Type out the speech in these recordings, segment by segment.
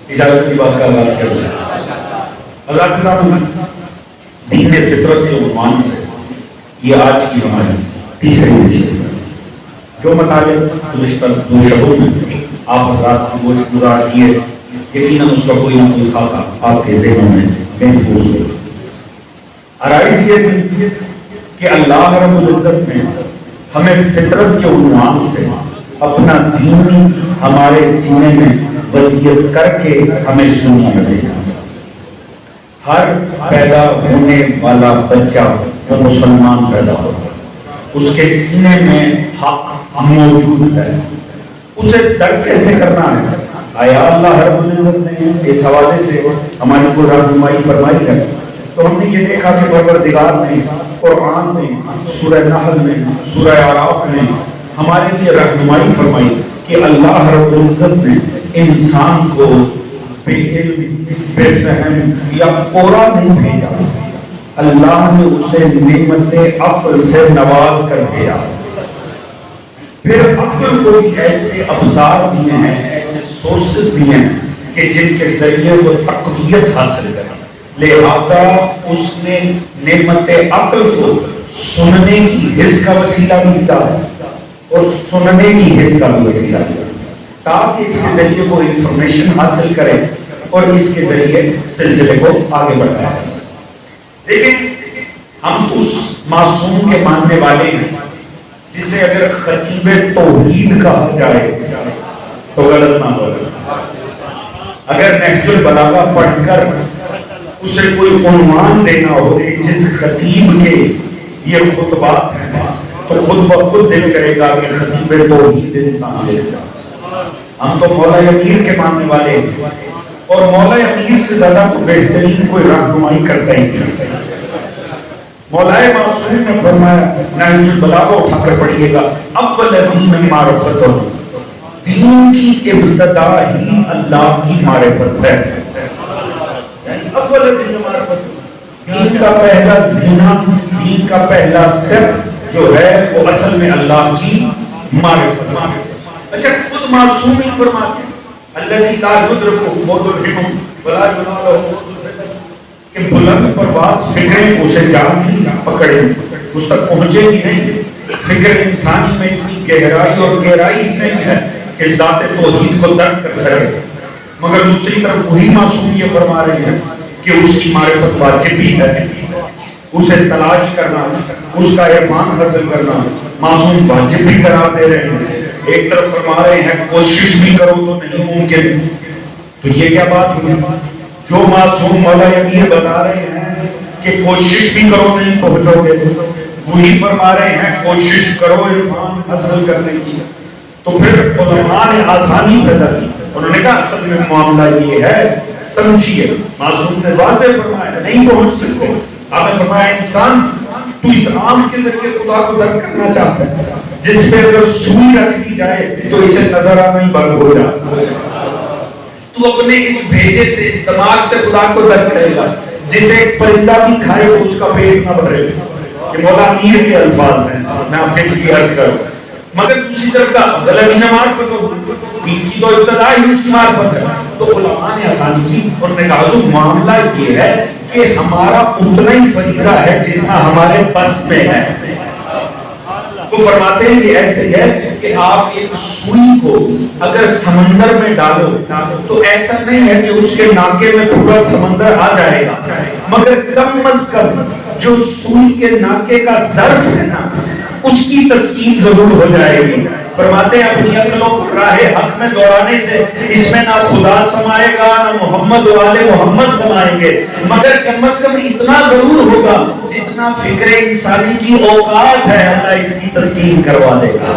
اجازت کی بات کا آغاز کیا جائے۔ حضرات صاحب، دین فطرت کے عنوان سے یہ آج کی ہماری تیسری نشست ہے۔ جو مطالب گزشتہ 2 شبوں میں آپ حضرات کی گوشت گزار کیے، یقیناً اس کا کوئی نہ کوئی خاکہ آپ کے ذہنوں میں محفوظ ہو۔ آرائز یہ تھی کہ اللہ رب العزت نے ہمیں فطرت کے عنوان سے اپنا دین ہمارے سینے میں ودیت کر کے ہمیں اس دنیا میں بھیجا۔ ہر پیدا ہونے والا بچہ وہ مسلمان پیدا ہوگا، اس کے سینے میں حق موجود ہے، اسے درک کیسے کرنا ہے؟ آیا اللہ رب العزت نے اس حوالے سے ہماری کو رہنمائی فرمائی ہے؟ تو ہم نے یہ دیکھا کہ پروردگار نے قرآن میں، سورہ نحل میں، سورہ اعراف میں ہمارے لیے رہنمائی فرمائی کہ اللہ رب العزت نے انسان کو بے علم، بے فہم یا پورا نہیں بھیجا، اللہ نے اسے نعمت عقل سے نواز کر بھیجا۔ پھر عقل کو ایسے ابصار دیے ہیں، ایسے سورسز دیے ہیں کہ جن کے ذریعے وہ تقویت حاصل کرے۔ لہذا اس نے نعمت عقل کو سننے کی حس کا وسیلہ بھی دیا اور سننے کی حس کا بھی وسیلہ دیا، تاکہ اس کے ذریعے وہ انفارمیشن حاصل کرے اور اس کے ذریعے سلسلے کو آگے بڑھایا جا سکے۔ لیکن ہم تو اس معصوم کے ماننے والے ہیں جسے اگر خطیب توحید کہا جائے تو غلط نہ ہو۔ اگر نہج البلاغہ پڑھ کر اسے کوئی عنوان دینا ہو کہ جس خطیب کے یہ خطبات ہیں، تو خود بخود دل کرے گا کہ خطیب توحید انسان ہے۔ ہم تو مولا امیر کے ماننے والے ہیں، اور مولا امیر سے زیادہ تو بہترین کوئی رہنمائی کرتا ہی نہیں۔ مولا معصوم نے فرمایا، نہج البلاغہ اٹھا کر پڑھیے گا، اول دین معرفت، دین کی ابتدا ہی اللہ کی معرفت ہے۔ اول دین معرفت، دین کا پہلا زینہ، دین کا پہلا سٹیپ جو ہے وہ اصل میں اللہ کی معرفت۔ اچھا، خود معصوم ہی فرماتے ہیں الذی لا یدرکہ موت الہمم ولا ینالہ، کہ بلند پرواز فکریں اسے جا نہیں پکڑے، اس تک پہنچے ہی نہیں۔ فکر انسانی میں اتنی گہرائی اور گہرائی نہیں ہے کہ ذات توحید کو درک کر سکے، مگر دوسری طرف وہی معصوم یہ فرما رہے ہیں کہ اس کی معرفت واجب بھی ہے، اسے تلاش کرنا، اس کا عرفان حاصل کرنا معصوم واجب بھی قرار دے رہے ہیں۔ ایک طرف فرما رہے ہیں کوشش بھی کرو تو نہیں ممکن، تو یہ کیا بات ہوئی؟ جو معصوم مولا امیر بتا رہے ہیں کہ کوشش بھی کرو نہیں پہنچو گے، وہی فرما رہے ہیں کوشش کرو عرفان حاصل کرنے کی۔ تو پھر علماء نے آسانی پیدا کی، انہوں نے کہا اصل میں معاملہ یہ ہے، سمجھیے۔ معصوم نے واضح فرمایا نہیں پہنچ سکتے۔ آپ نے فرمایا انسان تو اس عام کے ذریعے خدا کو درک کرنا چاہتا ہے، جس پہ اگر سوئی رکھ دی جائے تو اسے نظر آنا ہی بند ہو جائے۔ تو اپنے اس بھیجے سے، اس دماغ سے خدا کو درک کرے گا جسے ایک پرندہ بھی کھائے تو اس کا پیٹ نہ بھرے۔ یہ مولا امیر کے الفاظ ہیں، میں آپ کے لیے عرض کروں۔ مگر دوسری طرف کا غلطی نہ معرفت ہو، ان کی تو ابتدا ہی اس کی معرفت ہے۔ تو علماء نے آسانی کی، انہوں نے کہا حضور معاملہ یہ ہے کہ ہمارا اتنا ہی فریضہ ہے جتنا ہمارے بس میں ہے۔ تو فرماتے ہیں کہ ایسے ہے کہ آپ ایک سوئی کو اگر سمندر میں ڈالو تو ایسا نہیں ہے کہ اس کے ناکے میں پورا سمندر آ جائے گا، مگر کم از کم جو سوئی کے ناکے کا ظرف ہے نا، اس کی تسکین ضرور ہو جائے گی۔ فرماتے ہیں اپنی عقلوں کو راہ حق میں دوڑانے سے اس میں نہ خدا سمائے گا نہ محمد و آل محمد سمائیں گے، مگر کم از کم اتنا ضرور ہوگا جتنا فکر انسانی کی اوقات ہے، اللہ اس کی تسکین کروا دے گا۔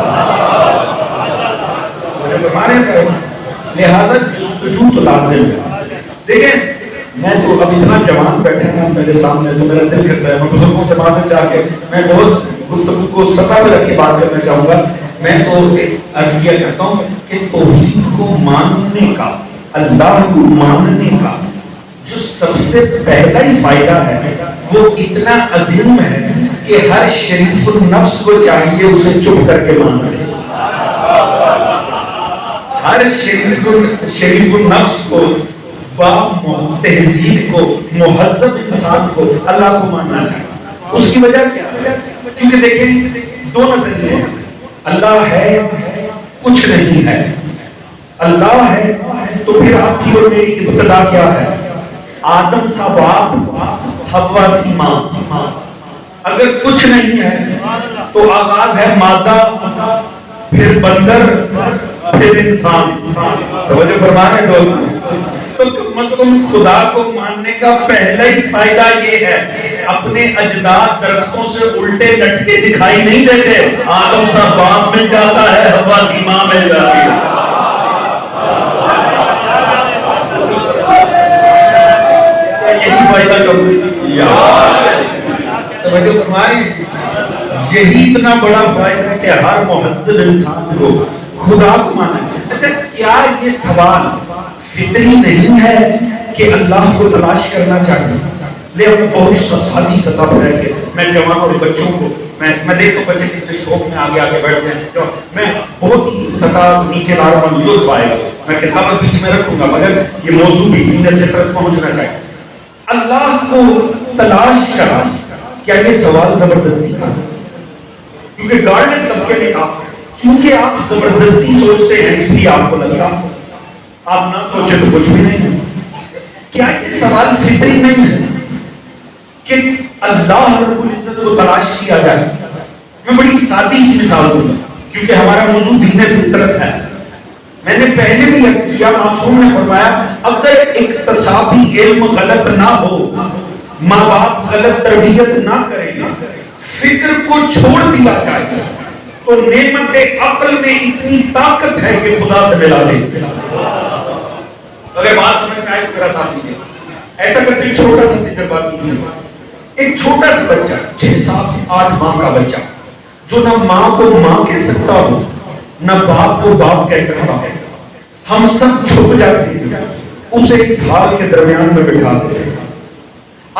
لہذا جستجو تو لازم ہے۔ دیکھیں میں تو اب اتنا جوان بیٹھے ہیں میرے سامنے تو میرا دل کرتا ہے میں بزرگوں سے بات چاہ کے میں بہت گفتگو کو سطح پہ رکھ کے بات کرنا چاہوں گا۔ میں تو عرض کیا کرتا ہوں کہ توحید کو ماننے کا، اللہ کو ماننے کا جو سب سے پہلا ہی فائدہ ہے وہ اتنا عظیم ہے کہ ہر شریف النفس کو چاہیے اسے چپ کر کے مان لے۔ ہر شریف النفس کو با تہذیب کو، مہذب انسان کو اللہ کو ماننا چاہیے۔ اس کی وجہ کیا ہے؟ کیونکہ دیکھیں دو نظریے ہیں، اللہ ہے کچھ نہیں ہے، اللہ ہے تو پھر آپ کی اور میری ابتدا کیا ہے؟ آدم سا باپ، حوا سی ماں۔ اگر کچھ نہیں ہے تو آغاز ہے مادہ، پھر بندر، پھر انسان۔ توجہ فرما رہے ہیں دوستو؟ تو کم از کم خدا کو ماننے کا پہلا ہی فائدہ یہ ہے، اپنے اجداد درختوں سے الٹے لٹکے دکھائی نہیں دیتے، آدم سا باپ مل جاتا ہے، حوا سی ماں مل جاتی ہے۔ یہی فائدہ جو توجہ فرما رہے ہیں، یہی اتنا بڑا فائدہ ہے کہ ہر مہذب انسان کو خدا کو مانا ہے۔ اچھا کیا یہ سوال فطری نہیں ہے کہ اللہ کو تلاش کرنا چاہیے؟ لے ہم بہت سادی سطح پر رہ کے میں جوان اور بچوں کو میں دیکھتا ہوں بچے کتنے شوق میں آگے بیٹھتے ہیں، میں بہت ہی سطح نیچے لا رہا ہوں، لطف آئے گا، میں کتابت بیچ میں رکھوں گا، مگر یہ موضوع بھی اندر فطرت پہنچنا چاہیے۔ اللہ کو تلاش کرنا کیا یہ سوال زبردستی کا؟ کیونکہ گاڈ نے سب کے لکھا، کیونکہ آپ زبردستی سوچتے ہیں اس لیے آپ کو لگا، آپ نہ سوچے تو کچھ بھی نہیں ہے۔ کیا یہ سوال فطری نہیں ہے کہ اللہ رب العزت کو تلاش کیا جائے؟ میں بڑی سادی سی مثال دوں گا کیونکہ ہمارا موضوع دین فطرت ہے۔ میں نے پہلے بھی عرض کیا، معصوم نے فرمایا اگر اکتسابی علم غلط نہ ہو، ماں باپ غلط تربیت نہ کریں، فکر کو چھوڑ دیا جائے تو نعمت عقل میں اتنی طاقت ہے کہ خدا سے ملا دے۔ اگر بات سمجھ میں آئے تو میرا ساتھ دیجیے، ایسا کرتے ایک چھوٹا سا تجربہ کیجیے۔ ایک چھوٹا سا بچہ 6 7 8 ماہ کا بچہ جو نہ ماں کو ماں کہہ سکتا ہو نہ باپ کو باپ کہہ سکتا ہو، ہم سب چھپ جاتے ہیں، اسے اس حال کے درمیان میں بٹھا دیں۔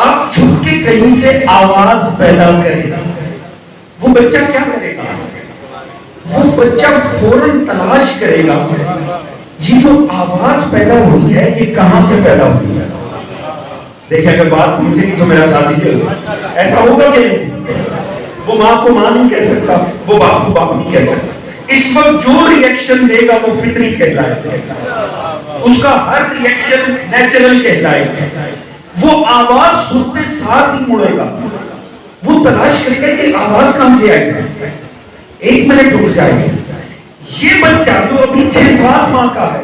آپ چھپ کے کہیں سے آواز پیدا کریں، وہ بچہ کیا کرے گا؟ وہ بچہ فوراً تلاش کرے گا یہ جو آواز پیدا ہوئی ہے یہ کہاں سے پیدا ہوئی ہے۔ دیکھیں اگر بات پوچھے گی تو میرا ساتھ دیجیے، ایسا ہوگا کہ نہیں؟ وہ ماں کو ماں نہیں کہہ سکتا، وہ باپ کو باپ نہیں کہہ سکتا۔ اس وقت جو ریئیکشن دے گا وہ فطری کہلائے گا، اس کا ہر ریئیکشن نیچرل کہلائے گا۔ وہ آواز سنتے ساتھ ہی مڑے گا، وہ تلاش کرے گا کہ آواز کہاں سے آئے گا، 1 منٹ رک جائے گا۔ یہ بچہ جو ابھی 6 7 ماہ کا ہے،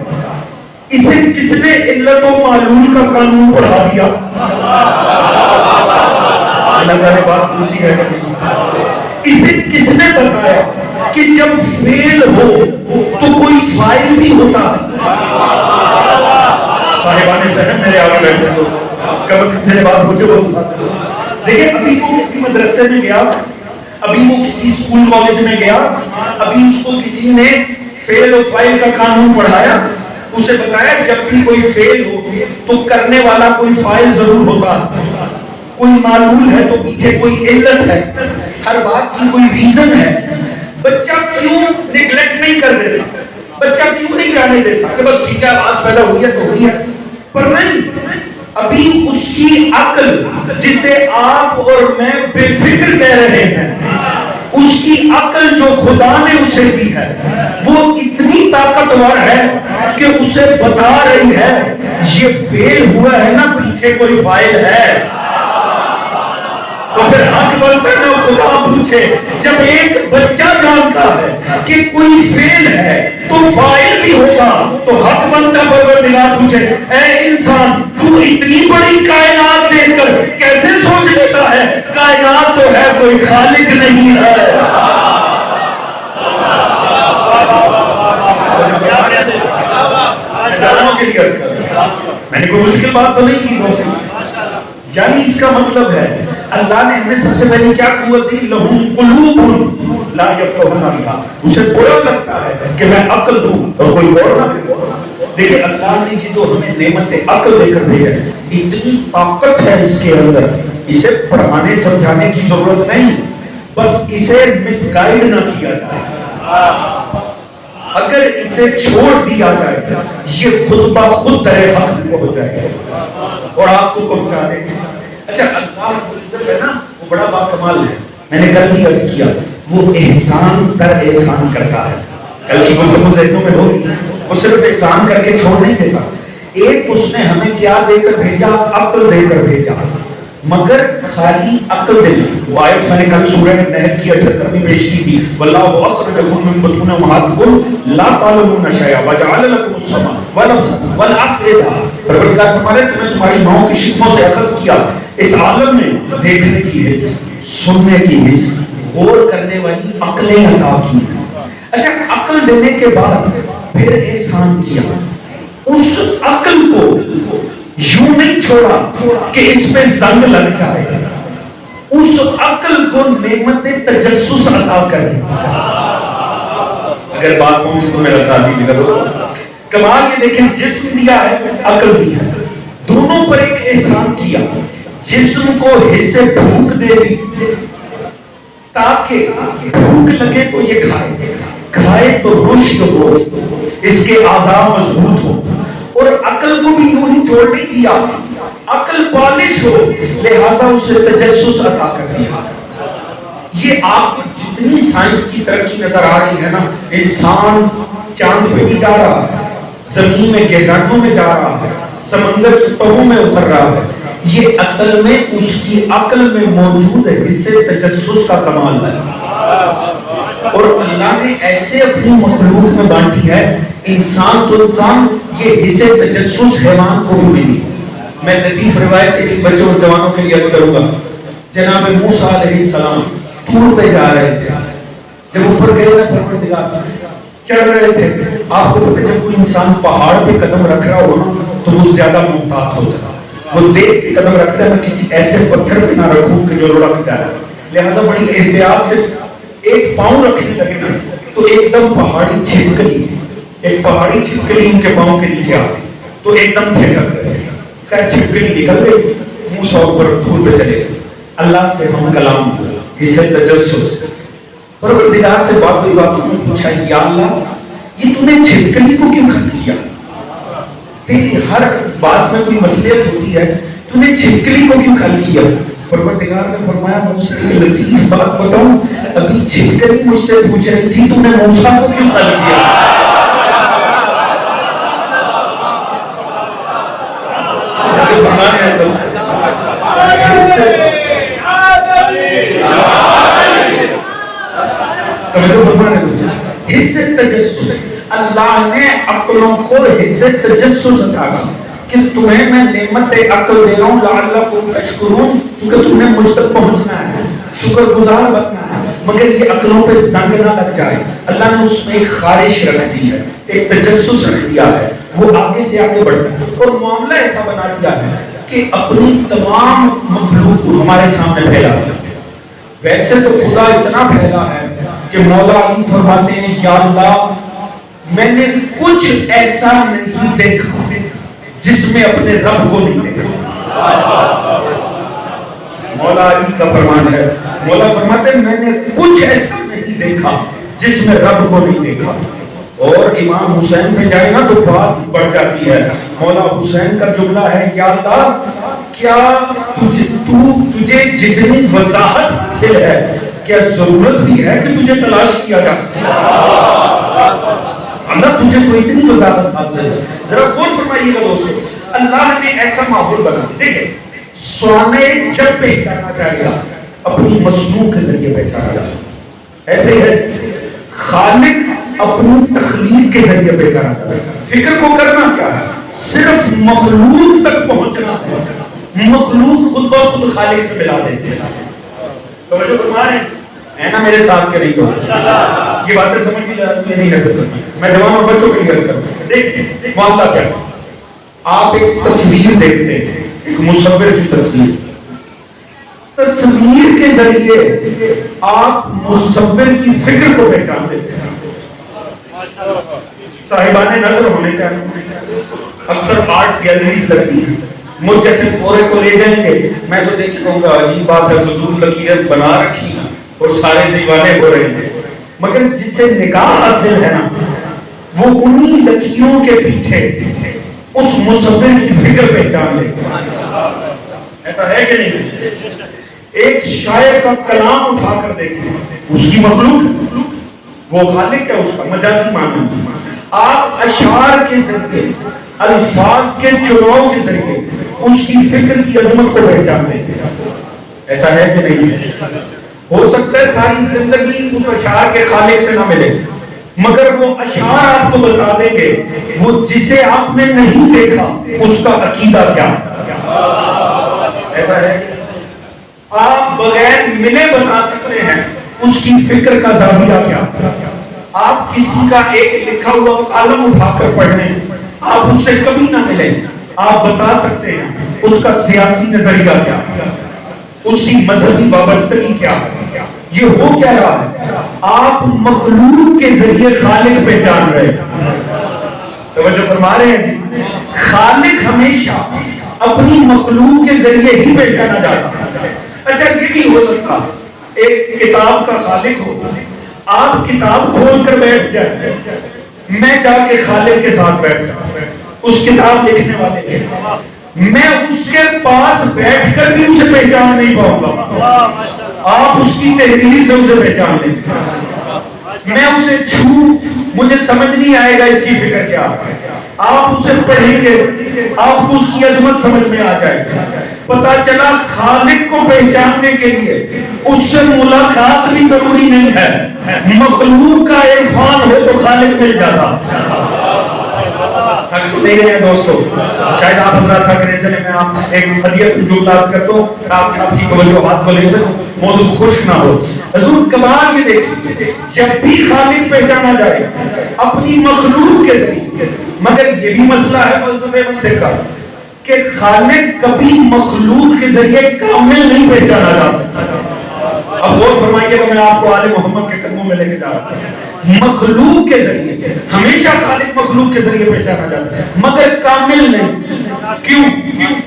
اسے کس نے علت و معلول کا قانون پڑھا دیا؟ اللہ نے بات پوچھی ہے اسے کس نے بتایا کہ جب فیل ہو تو کوئی فائل بھی ہوتا ہے؟ صاحبان ذہن میرے آگے بیٹھے ہو، کب سمجھے بات پوچھے وہ دیکھیں، ابھی وہ کسی مدرسے میں گیا، ابھی وہ کسی اسکول کالج میں گیا، ابھی اس کو کسی نے فیل و فائل کا قانون پڑھایا، اسے بتایا جب بھی کوئی فیل ہو تو کرنے والا کوئی فائل ضرور ہوتا ہے، کوئی معلول ہے تو پیچھے کوئی علت ہے، ہر بات کی کوئی ریزن ہے۔ بچہ کیوں نیگلیکٹ نہیں کر دیتا؟ بچہ کیوں نہیں جانے دیتا کہ بس ٹھیک ہے آواز پیدا ہوئی ہے تو ہوئی ہے؟ پر نہیں، ابھی اس کی عقل جسے آپ اور میں بے فکر کہہ رہے ہیں، اس کی عقل جو خدا نے اسے دی ہے وہ اتنی طاقتور ہے کہ اسے بتا رہی ہے یہ فیل ہوا ہے نا، پیچھے کوئی فائل ہے۔ تو پھر حق بنتا ہے خدا پوچھے، جب ایک بچہ جانتا ہے کہ کوئی فیل ہے تو فائل بھی ہوگا تو حق بنتا پروردگار پوچھے اے انسان تو اتنی بڑی کائنات دیکھ کر کیسے سوچ لیتا ہے کائنات تو ہے کوئی خالق نہیں ہے۔ میں نے کوئی مشکل بات تو نہیں کی، یعنی اس کا مطلب ہے اللہ نے ہمیں سب سے پہلے کیا قوت دی؟ لہم قلوب لا یفقہون بہا، اسے برا لگتا ہے کہ میں عقل دوں اور کوئی غور نہ کرے۔ دیکھیں اللہ نے جو ہمیں نعمت عقل دے کر دی ہے، اتنی طاقت ہے اس کے اندر، اسے پڑھانے سمجھانے کی ضرورت نہیں، بس اسے مس گائیڈ نہ کیا جائے۔ اگر اسے چھوڑ دیا جائے یہ خود بخود در حق میں پہنچ جائے گا اور آپ کو پہنچا دے گا. اچھا اللہ رب العزت ہے نا وہ بڑا باکمال ہے. میں نے کل بھی عرض کیا وہ احسان در احسان کرتا ہے. کل کی گفتگو ذہنوں میں ہوگی. وہ صرف احسان کر کے چھوڑ نہیں دیتا. ایک اس نے ہمیں کیا دے کر بھیجا؟ عقل دے کر بھیجا. مگر خالی عقل دے دی. وہ آیت میں نے کل سورہ نحل کی 78ویں پیش کی تھی. واللہ اخرجکم من بطون امہاتکم لا تعلمون شیئا وجعل لکم السمع والابصار والافئدہ. پروردگار فرماتا ہے تمہیں تمہاری ماؤں کی شکموں سے اخذ کیا اس عالم میں دیکھنے کی حس، سننے کی حس، غور کرنے والی عقلیں عطا کی. اچھا عقل دینے کے بعد پھر احسان کیا. اس عقل کو یوں نہیں چھوڑا کہ اس پہ زنگ لگ جائے. اس عقل کو نعمت تجسس عطا کر دی. اگر بات پہنچ تو میرا ساتھ ہی کرو. کمال یہ دیکھیں جسم دیا ہے عقل دیا ہے دونوں پر ایک احسان کیا. جسم کو حصے بھوک دے دی تاکہ بھوک لگے تو یہ کھائے، کھائے تو رشد ہو، اس کے اعضاء مضبوط ہو. اور عقل کو بھی یوں ہی چھوڑ نہیں دیا، عقل پالش ہو لہذا اسے تجسس عطا کر دیا. یہ آپ کو جتنی سائنس کی ترقی نظر آ رہی ہے نا، انسان چاند پہ بھی جا رہا ہے، زمین میں گہرائیوں میں جا رہا ہے، سمندر کی تہوں میں اتر رہا ہے، یہ اصل میں اس کی عقل میں موجود ہے. اس سے تجسس کا کمال ہے. اور اللہ نے ایسے اپنی مخلوق میں بانٹی ہے. انسان تو انسان، یہ حصے تجسس حیوان کو بھی ملی. میں لطیف روایت اسی بچوں اور جوانوں کے لیے عرض کروں گا. جناب موسیٰ علیہ السلام طور پہ جا رہے تھے. جب اوپر گئے نا پروردگار سے چڑھ رہے تھے. آپ کو پتہ جب کوئی انسان پہاڑ پہ قدم رکھ رہا ہو نا تو وہ زیادہ محتاط ہوتا ہے. وہ دیکھ کے قدم رکھتا ہے میں کسی ایسے پتھر پہ نہ رکھوں کہ جو لڑک جائے. لہذا بڑی احتیاط سے ایک پاؤں رکھنے لگے نا تو ایک دم پہاڑی چھپکلی، ایک پہاڑی چھپکلی ان کے پاؤں کے نیچے آ گئی تو ایک دم پھینک گئے. خیر چھپکلی نکل گئی. موسیٰ اوپر پھول پہ چلے. اللہ سے ہم کلام اسے تجسس. پروردگار سے بات ہوئی باتوں میں پوچھا یا اللہ یہ تم نے چھپکلی کو کیوں خلق کیا؟ تیری ہر بات میں کوئی مصلحت ہوتی ہے، تم نے چھپکلی کو کیوں خلق کیا؟ پروردگار نے فرمایا موسیٰ کی لطیف بات بتاؤں، ابھی چھپکلی مجھ سے پوچھ رہی تھی تم نے موسیٰ کو کیوں خلق کیا؟ حصے تجسس. اللہ نے عقلوں کو حصے تجسس عطا کیا کہ تمہیں میں نعمت عقل دے رہا ہوں لعلکم تشکرون، کیونکہ تم نے مجھ تک پہنچنا ہے، شکر گزار بننا ہے. مگر یہ عقلوں پہ زنگ نہ لگ جائے. اللہ نے اس میں ایک خارش رکھ دی ہے، ایک تجسس رکھ دیا ہے. وہ آگے سے آگے بڑھتا ہے اور معاملہ ایسا بنا دیا ہے کہ اپنی تمام مخلوق کو ہمارے سامنے پھیلا دیا. ویسے تو خدا اتنا پھیلا ہے کہ مولا علی فرماتے ہیں یا اللہ میں نے کچھ ایسا نہیں دیکھا جس میں اپنے رب کو نہیں دیکھا. مولا علی کا فرمان ہے. مولا فرماتے ہیں میں نے کچھ ایسا نہیں دیکھا جس میں رب کو نہیں دیکھا. اور امام حسین پہ جائے نا تو بات بڑھ جاتی ہے. مولا حسین کا جملہ ہے یا اللہ کیا تجھے جتنی وضاحت حاصل ہے کیا ضرورت بھی ہے کہ تجھے تلاش کیا جائے؟ اللہ تجھے تو اتنی وضاحت حاصل ہے. ذرا غور فرمائیے گا دوستو. اللہ نے ایسا ماحول بنا. دیکھیں سونے جب پہچانا جائے گا اپنی مصنوع کے ذریعے پہچانا جائے گا. ایسے ہی ہے خالق اپنی تخلیق کے ذریعے پہچانا جائے گا. فکر کو کرنا کیا ہے؟ صرف مخلوق تک پہنچنا ہے. مخلوق خود بخود خالق سے ملا دیتے ہیں. توجہ فرما رہے ہیں نا میرے ساتھ کے نہیں تو یہ باتیں سمجھ لیجیے نہیں کرتے. میں جوان اور بچوں کے لیے عرض کروں. دیکھیں معاملہ کیا ہے. آپ ایک تصویر دیکھتے ہیں، ایک مصور کی تصویر. تصویر کے ذریعے آپ مصور کی فکر کو پہچان دیتے ہیں. صاحبان نظر ہونے چاہیے. اکثر آرٹ گیلریز لگتی ہیں، مجھ جیسے پورے کو لے جائیں گے میں تو دیکھ کہوں گا عجیب بات ہے فضول لکیریں بنا رکھی ہیں اور سارے دیوانے ہو رہے ہیں. مگر جسے نگاہ حاصل ہے نا وہ انہی لکیروں کے پیچھے اس مصور کی فکر پہچان لے. ایسا ہے کہ نہیں؟ ایک شاعر کا کلام اٹھا کر دیکھیں، اس کی مخلوق، وہ خالق ہے اس کا مجازی معنی. آپ اشعار کے ذریعے، الفاظ کے چناؤ کے ذریعے اس کی فکر کی عظمت کو پہچان لیں. ایسا ہے کہ نہیں؟ ہو سکتا ہے ساری زندگی اس اشعار کے خالق سے نہ ملے، مگر وہ اشعار آپ کو بتا دیں گے وہ جسے آپ نے نہیں دیکھا اس کا عقیدہ کیا. ایسا ہے آپ بغیر ملے بتا سکتے ہیں اس کی فکر کا زاویہ کیا. آپ کسی کا ایک لکھا ہوا کالم اٹھا کر پڑھیں، آپ اس سے کبھی نہ ملیں، آپ بتا سکتے ہیں اس کا سیاسی نظریہ کیا، اس کی مذہبی وابستگی کیا. یہ ہو کیا رہا ہے؟ آپ مخلوق کے ذریعے خالق پہچان رہے ہیں. توجہ فرما رہے ہیں جی؟ خالق ہمیشہ اپنی مخلوق کے ذریعے ہی پہچانا جاتا ہے. اچھا یہ بھی ہو سکتا ایک کتاب کا خالق ہو، آپ کتاب کھول کر بیٹھ جائیں، میں جا کے خالق کے ساتھ بیٹھ جاؤں، اس کتاب لکھنے والے کے، میں اس کے پاس بیٹھ کر بھی اسے پہچان نہیں پاؤں گا. آپ اس کی تحریر سے اسے پہچان لیں. میں اسے مجھے سمجھ نہیں آئے گا اس کی فکر کیا. آپ اسے پڑھیں گے، آپ کو اس کی عظمت سمجھ میں آ جائے گی. پتا چلا خالق کو پہچاننے کے لیے اس سے ملاقات بھی ضروری نہیں ہے، مخلوق کا عرفان ہو تو خالق مل جاتا. تھک تو نہیں رہے دوستو، شاید آپ حضرات تھک رہے. چلے میں آپ ایک ہدیت جملات کرتا ہوں تاکہ آپ کی توجہات کو لے سکوں، موضوع خوش نہ ہو. حضور کمال یہ دیکھیں، جب بھی خالق پہچانا جائے اپنی مخلوق کے ذریعے، مگر یہ بھی مسئلہ ہے فلسفے منطق کا کہ خالق کبھی مخلوق کے ذریعے کامل نہیں پہچانا جا سکتا. اب غور فرمائیے کہ میں آپ کو آل محمد کے قدموں میں لے کے جا رہا ہوں. مخلوق کے ذریعے ہمیشہ خالق مخلوق کے ذریعے پہچانا جاتا ہے مگر کامل نہیں. کیوں؟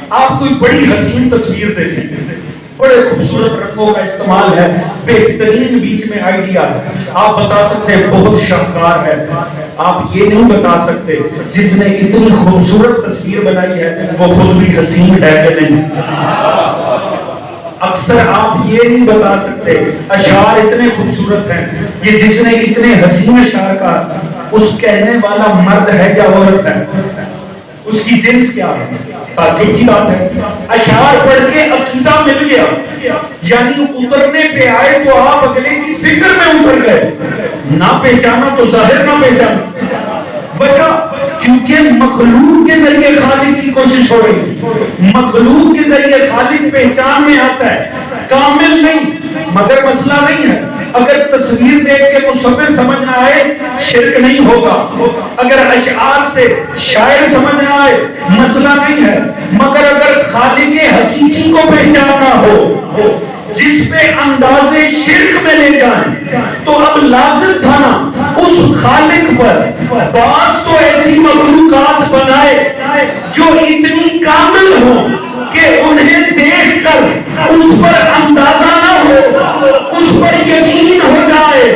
آپ کوئی بڑی حسین تصویر دیکھیں، بڑے خوبصورت رنگوں کا استعمال ہے، بہترین بیچ میں آئیڈیا ہے، آپ بتا سکتے ہیں بہت شاہکار ہے. آپ یہ نہیں بتا سکتے جس نے اتنی خوبصورت تصویر بنائی ہے وہ خود بھی حسین ہے کہ نہیں. اکثر آپ یہ نہیں بتا سکتے اشعار اتنے خوبصورت ہیں، یہ جس نے اتنے حسین اشعار کا اس کہنے والا مرد ہے یا عورت ہے، اس کی جنس کیا ہے. تعجب کی بات ہے. اشعار پڑھ کے عقیدہ مل گیا، یعنی اترنے پہ آئے تو آپ اگلے کی فکر میں اتر گئے. نہ پہچانا تو ظاہر نہ پہچانا. وجہ کیونکہ مخلوق کے ذریعے خالق کی کوشش ہو رہی ہے، مخلوق کے ذریعے خالق پہچان میں آتا ہے، کامل نہیں. مگر مسئلہ نہیں ہے، اگر تصویر دیکھ کے مصور سمجھ نہ آئے شرک نہیں ہوگا، اگر اشعار سے شاعر سمجھ نہ آئے مسئلہ نہیں ہے. مگر اگر خالق حقیقی کو پہچاننا ہو جس پہ انداز شرک میں لے جائیں تو اب لازم تھا نا اس خالق پر بعض تو ایسی مخلوقات بنائے جو اتنی کامل ہو کہ انہیں دیکھ کر اس پر اندازہ نہ ہو، اس پر یقین ہو جائے،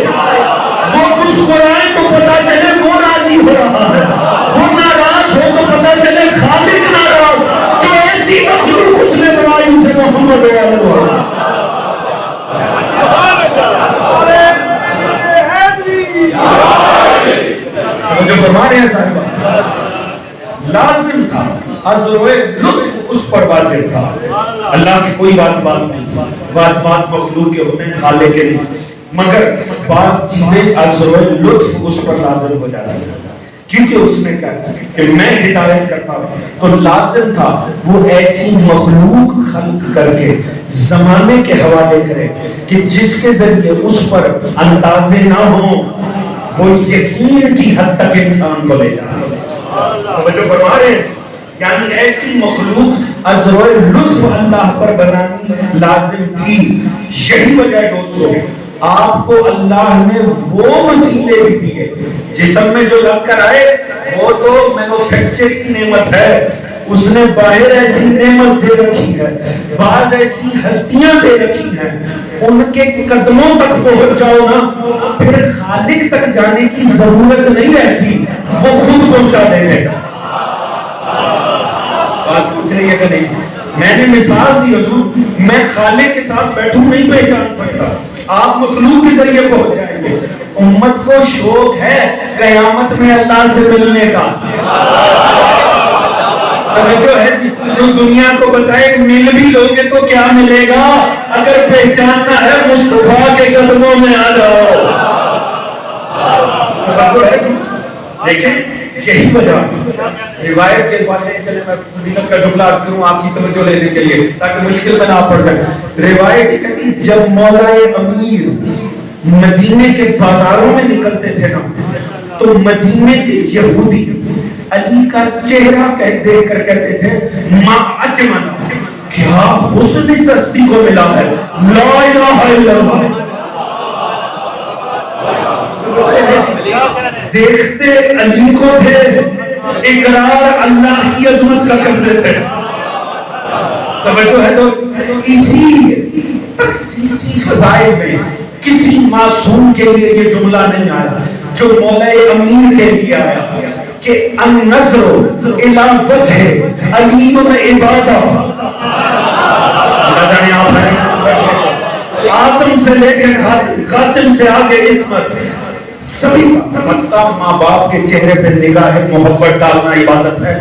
وہ مسکرائے تو پتا چلے وہ راضی ہو رہا ہے، وہ ناراض ہو تو پتا چلے خالق ناراض. جو ایسی مخلوق اس نے بنائی اسے محمد علیہ جو فرما رہے ہیں صاحبہ، لازم تھا عذر لطف اس پر واجب تھا. اللہ کی کوئی واجبات نہیں، واجبات مخلوق کے ہوتے ہیں خالق کے نہیں، مگر بعض چیزیں عذر لطف اس پر لازم ہو جاتی ہیں کیونکہ اس نے کہا کہ میں ہدایت کرتا ہوں. تو لازم تھا وہ ایسی مخلوق خلق کر کے زمانے کے حوالے کرے کہ جس کے ذریعے اس پر اندازے نہ ہوں، وہ یقین کی حد تک انسان کو لے جائے. توجہ فرما رہے ہیں، یعنی ایسی مخلوق عذر لطف اللہ پر بنانی لازم تھی. یہی وجہ ہے دوستو آپ کو اللہ نے وہ وسیلے بھی دیے. جسم میں جو لگ کر آئے وہ تو مینوفیکچرنگ نعمت ہے، اس نے باہر ایسی نعمت دے رکھی ہے، بعض ایسی ہستیاں دے رکھی ہیں، ان کے قدموں تک پہنچ جاؤ نا پھر خالق تک جانے کی ضرورت نہیں رہتی. وہ خود پہنچا دیتے ہیں۔ بات پوچھ رہی ہے کہ نہیں؟ میں نے مثال دی حضور، میں خالق کے ساتھ بیٹھوں نہیں پہچان سکتا، آپ مخلوق کے ذریعے پہنچ جائیں گے۔ امت کو شوق ہے قیامت میں اللہ سے ملنے کا، توجہ ہے جی؟ جو دنیا کو بتائے مل بھی لوگے تو کیا ملے گا، اگر پہچاننا ہے مصطفیٰ کے قدموں میں آ جاؤ۔ توجہ ہے جی؟ دیکھیں یہی وجہ روایت کے حوالے چلے میں فضیلت کا جملہ عرض کروں آپ کی توجہ لینے کے لیے تاکہ مشکل میں نہ پڑ جائے۔ روایت یہ کہتی جب مولا امیر مدینے کے بازاروں میں نکلتے تھے نا تو مدینے کے یہودی علی کا چہرہ دیکھ کر کہتے تھے ما اجمل، کیا حسن اس ہستی کو ملا ہے، لا الہ الا اللہ۔ دیکھتے علی کو تھے، اقرار اللہ کی عظمت کا کرتے تھے۔ توجہ ہے دوست، اسی تخصیصی فضائل میں کسی معصوم کے لیے یہ جملہ نہیں آیا جو مولا امیر کے لیے آیا کہ النظر الی وجہ علی عبادہ۔ اللہ جانے آپ آدم سے لے کے خاتم سے آگے عصمت سبھی مطلب ماں باپ کے چہرے پہ نگاہ محبت ڈالنا عبادت ہے،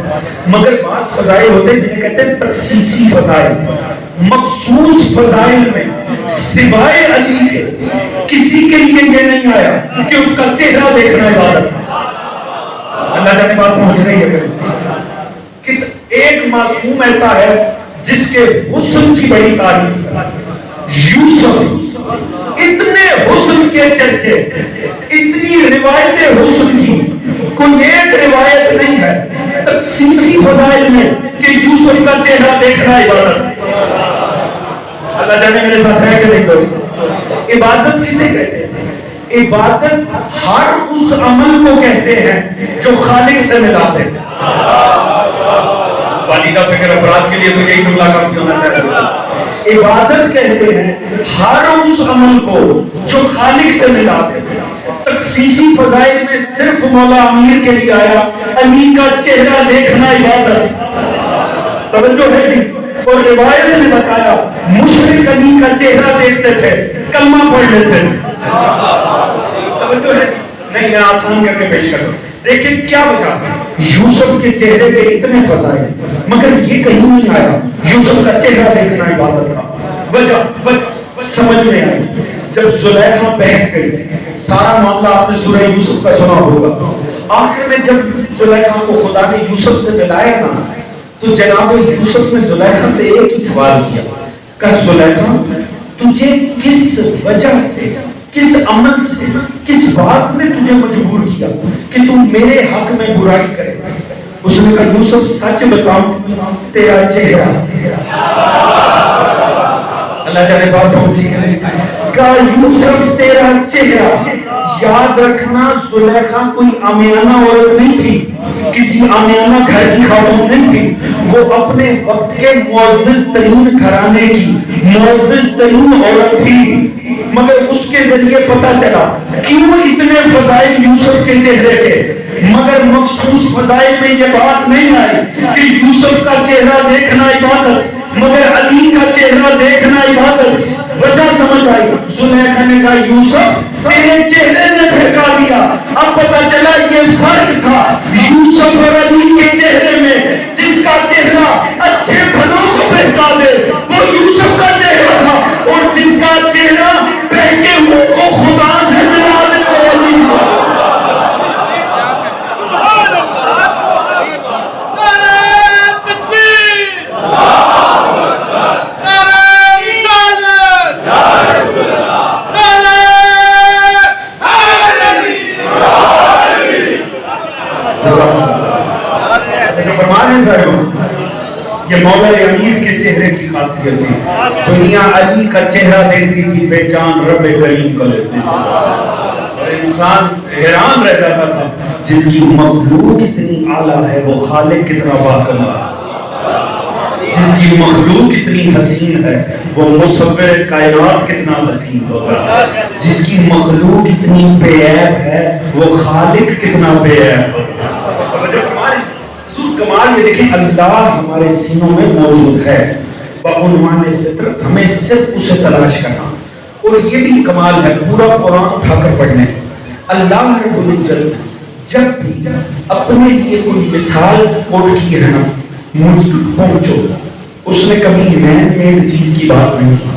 مگر بعض فضائل ہوتے ہیں جنہیں کہتے ہیں تخصیصی فضائل، مخصوص فضائل میں سوائے علی کے کسی کے لیے یہ نہیں آیا کہ اس کا چہرہ دیکھنا عبادت ہے۔ اللہ جانے بات پہنچ رہی ہے کہ ایک معصوم ایسا ہے جس کے حسن کی بڑی تعریف ہے، یوسف، اتنے حسن کے چرچے، اتنی روایتیں حسن کی، کوئی ایک روایت نہیں ہے تخصیصی فضائل میں کہ یوسف کا چہرہ دیکھنا عبادت۔ اللہ جانے میرے ساتھ ہے کہ نہیں دوست؟ عبادت کسے کہتے ہیں؟ عبادت ہر اس عمل کو کہتے ہیں جو خالق سے ملاتے ہیں۔ والدہ فکر افراد کے لیے تو یہی جملہ کافی ہونا چاہیے۔ عبادت کہتے ہیں ہر اس عمل کو جو خالق سے ملاتے ہیں۔ تخصیصی فضائل میں صرف مولا امیر کے لیے آیا علی کا چہرہ دیکھنا عبادت۔ توجہ ہے جی؟ اور روایت نے بتایا مشرک علی کا چہرہ دیکھتے تھے کلمہ پڑھ لیتے تھے۔ توجہ ہے؟ نہیں میں آسان کر کے پیش کروں۔ دیکھیں کیا وجہ ہے یوسف کے چہرے کے اتنے فضائل مگر یہ کہیں نہیں آیا یوسف کا چہرہ دیکھنا عبادت تھا۔ وجہ سمجھ میں آئی جب زلیخا بہک گئی، سارا معاملہ آپ نے سورہ یوسف کا سنا ہوگا، آخر میں جب زلیخا کو خدا نے یوسف سے ملایا نا تو جناب یوسف نے زلیخا سے ایک ہی سوال کیا کہ زلیخا تجھے کس وجہ سے، کس عمل سے، کس بات نے تجھے مجبور کیا کہ تم میرے حق میں برائی کرے؟ اس نے کہا یوسف سچ بتاؤں تیرا چہرہ۔ اللہ جانے بات پہنچی ہے کہا یوسف تیرا چہرہ۔ یاد رکھنا زلیخا کوئی عامیانہ عورت نہیں تھی، کسی عامیانہ گھر کی خاتون نہیں تھی، وہ اپنے وقت کے معزز ترین گھرانے کی معزز ترین عورت تھی، مگر اس کے ذریعے پتا چلا کیوں اتنے فضائل یوسف کے چہرے کے، مگر مخصوص فضائل میں یہ بات نہیں آئی کہ یوسف کا چہرہ دیکھنا عبادت مگر علی کا چہرہ دیکھنا عبادت۔ وجہ سمجھ آئی، زلیخا نے کہا یوسف تیرے چہرے نے بھڑکا دیا۔ اب پتا چلا یہ فرق تھا یوسف اور علی کے چہرے میں، جس کا چہرہ اچھے بھلوں کو بہکا دے وہ یوسف کا چہرہ تھا، اور جس کا چہرہ بہکے ہوئے کو خدا سے ملا دے وہ علی تھا۔ یہ مولا امیر کے چہرے کی خاصیت تھی، دنیا علی کا چہرہ دیکھتی تھی بے جان رب کریم کو لیتے، اور انسان حیران رہ جاتا تھا جس کی مخلوق اتنی اعلیٰ ہے وہ خالق کتنا باکمال، جس کی کی مخلوق اتنی حسین ہے وہ مصور کائنات کتنا حسین ہوگا. جس کی مخلوق اتنی بے عیب ہے وہ خالق کتنا بے عیب ہوگا. کمال یہ دیکھیں اللہ ہمارے سینوں میں موجود ہے بعنوان فطرت. ہمیں صرف اسے تلاش کرنا. اور یہ بھی کمال ہے پورا قرآن اٹھا کر پڑھنے. اللہ رب العزت جب بھی اپنے لیے کوئی مثال کوٹ کی ہے نا مجھ تک پہنچو اس نے کبھی مین میڈ چیز کی بات نہیں کی.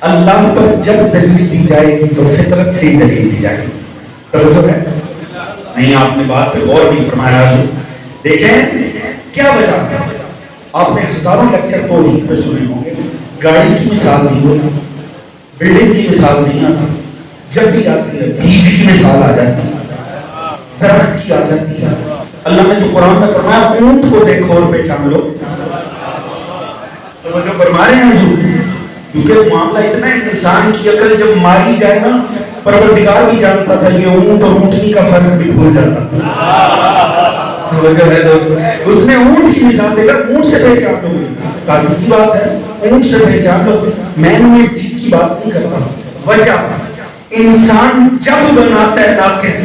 اللہ پر جب دلیل دی جائے گی تو فطرت سے دلیل دی جائے گی. توجہ ہے نہیں؟ آپ نے بات پہ غور نہیں فرمایا. دیکھیں کیا وجہ ہے. آپ نے ہزاروں لیکچر تو ہی پہ سنے ہوں گے. گاڑی کی مثال نہیں ہوتی, بلڈنگ کی مثال نہیں آتی. جب بھی آتی ہے بیج کی مثال آ جاتی ہے, درخت کی آ جاتی ہے. اللہ نے تو قرآن میں فرمایا اونٹ کو دیکھو اور پہچان لو. تو جو فرما رہے ہیں حضور, کیونکہ معاملہ اتنا ہے انسان کی عقل جب ماری جائے نا, پروردگار بھی جانتا تھا یہ اونٹ اور اونٹنی کا فرق بھی بھول جاتا تھا. اس نے اونٹ کی مثال دے کر اونٹ سے پہچان لو. باقی کی بات ہے اونٹ سے پہچان لو. میں نے ایک چیز کی بات نہیں کرتا. وجہ انسان جب بناتا ہے ناقص,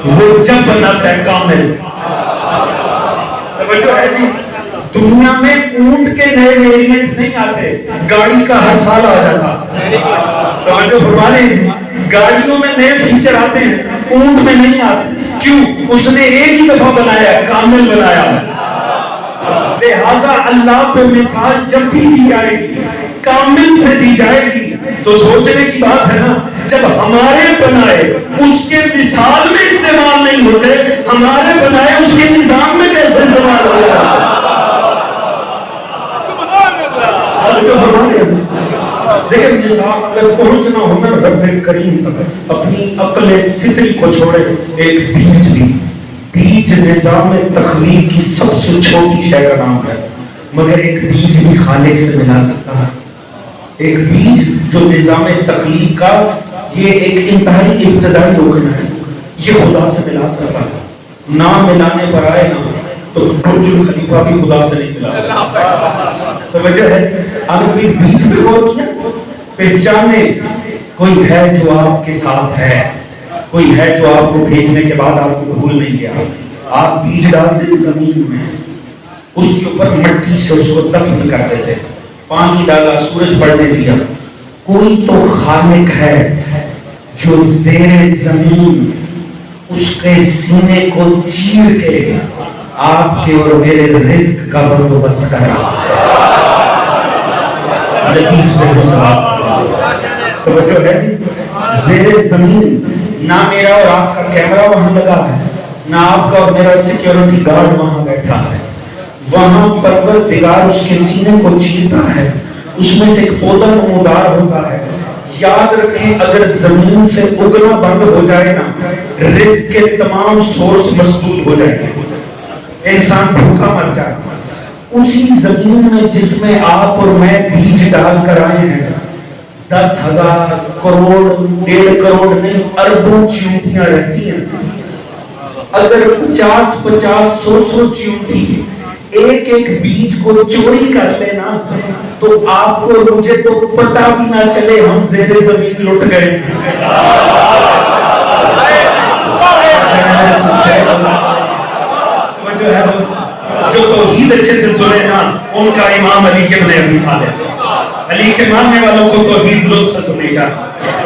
وہ جب بناتا ہے کامل. وجہ ہے جی دنیا میں اونٹ کے نئے ویریئنٹ نہیں آتے, گاڑی کا ہر سال آ جاتا. توجہ فرما لیں, گاڑیوں میں نئے فیچر آتے ہیں, اونٹ میں نہیں آتے. کیوں؟ اس نے ایک ہی دفعہ بنایا, کامل بنایا. لہذا اللہ کو مثال جب بھی دی جائے گی کامل سے دی جائے گی. تو سوچنے کی بات ہے نا, جب ہمارے بنائے اس کے مثال میں استعمال نہیں ہوتے, ہمارے بنائے اس کے نظام میں کیسے استعمال ہو جاتا. لیکن نظام اگر پہنچنا ہو نا رب کریم تک, اپنی عقل فطری کو چھوڑے. ایک بیج نظام تخلیق کی سب سے چھوٹی شے کا نام ہے, مگر ایک بیج بھی خالق سے ملا سکتا ہے. ایک بیج جو نظام تخلیق کا یہ ایک انتہائی ابتدائی رکن ہے, یہ خدا سے ملا سکتا ہے. نہ ملانے پر آئے نا تو برج خلیفہ بھی خدا سے نہیں ملا سکتا. تو وجہ ہے آپ نے بیج پہ غور کیا, پہچانے کوئی ہے جو آپ کے ساتھ ہے, کوئی ہے جو آپ کو بھیجنے کے بعد آپ کو بھول نہیں گیا. آپ بیج ڈالتے زمین میں, اس کے اوپر مٹی سے اس کو دفن کر دیتے, پانی ڈالا, سورج پڑنے دیا. کوئی تو خالق ہے جو زیر زمین اس کے سینے کو چیر کے آپ کے اور میرے رزق کا بندوبست کر رہا ہے. لطیف سے وہ سوال توجہ ہے جی. زیر زمین نہ میرا اور آپ کا کیمرہ وہاں لگا ہے, نہ آپ کا اور میرا سیکیورٹی گارڈ وہاں بیٹھا ہے. وہاں پروردگار اس کے سینے کو چیرتا ہے, اس میں سے ایک پودا نمودار ہوتا ہے. یاد رکھیں اگر زمین سے اگنا بند ہو جائے نا, رزق کے تمام سورس مسدود ہو جائیں گے, انسان بھوکا مر جائے. اسی زمین میں جس میں آپ اور میں بیج ڈال کر آئے ہیں 10,000 کروڑ 1.5 کروڑ نہیں اربوں چیونٹیاں رہتی ہیں. اگر 50-100 چیونٹی ایک ایک بیج کو چوری کر لینا تو آپ کو مجھے تو پتہ بھی نہ چلے ہم زیر زمین لٹ گئے. جو توحید اچھے سے سنے نا ان کا امام علی کے بنے ابھی طالب, علی کے ماننے والوں کو توحید لطف سے سنے جا.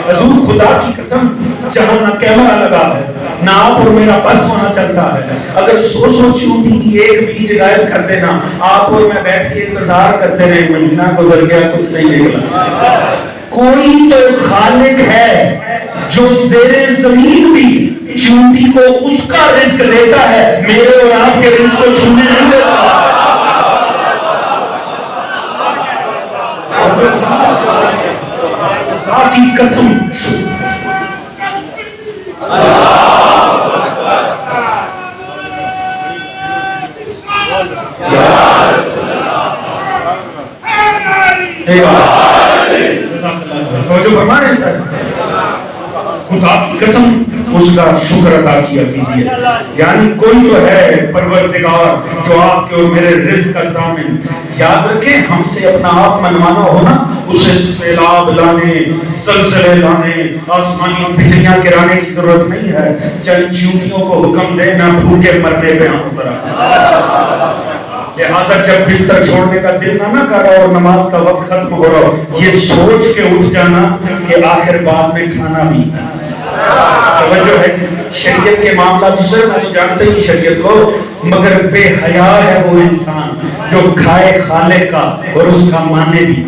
حضور خدا کی قسم جہاں نہ کیمرہ لگا ہے نہ آپ اور میرا بس وہاں چلتا ہے, اگر 100 چیونٹی کی ایک بیج غائب کر دینا, آپ اور میں بیٹھ کے انتظار کرتے رہے, مہینہ گزر گیا کچھ نہیں نکلا. کوئی تو خالق ہے جو زیر زمین بھی چیونٹی کو اس کا رزق دیتا ہے, میرے اور آپ کے رزق کو چھونے نہیں دیتا. آپ کی قسم جو فرما رہے ہیں خدا کی قسم اس کا شکر ادا کیا کیجیے. یعنی کوئی تو ہے پروردگار جو آپ کے اور میرے رزق کا ضامن. یاد رکھیں ہم سے اپنا آپ منوانا ہونا اسے سیلاب لانے زلزلے لانے آسمانی بجلیاں گرانے کی ضرورت نہیں ہے. چند چیونٹیوں کو حکم دے میں بھوکے مرنے پہ ہوں طرح. لہٰذا جب بستر چھوڑنے کا دل نہ کر رہا اور نماز کا وقت ختم ہو رہا یہ سوچ کے اٹھ جانا کہ آخر بعد میں کھانا بھی. توجہ ہے شریعت کے معاملہ دوسرے میں تو جانتے ہی شریعت کو, مگر بے حیا ہے وہ انسان جو کھائے خالق کا اور اس کا مانے بھی.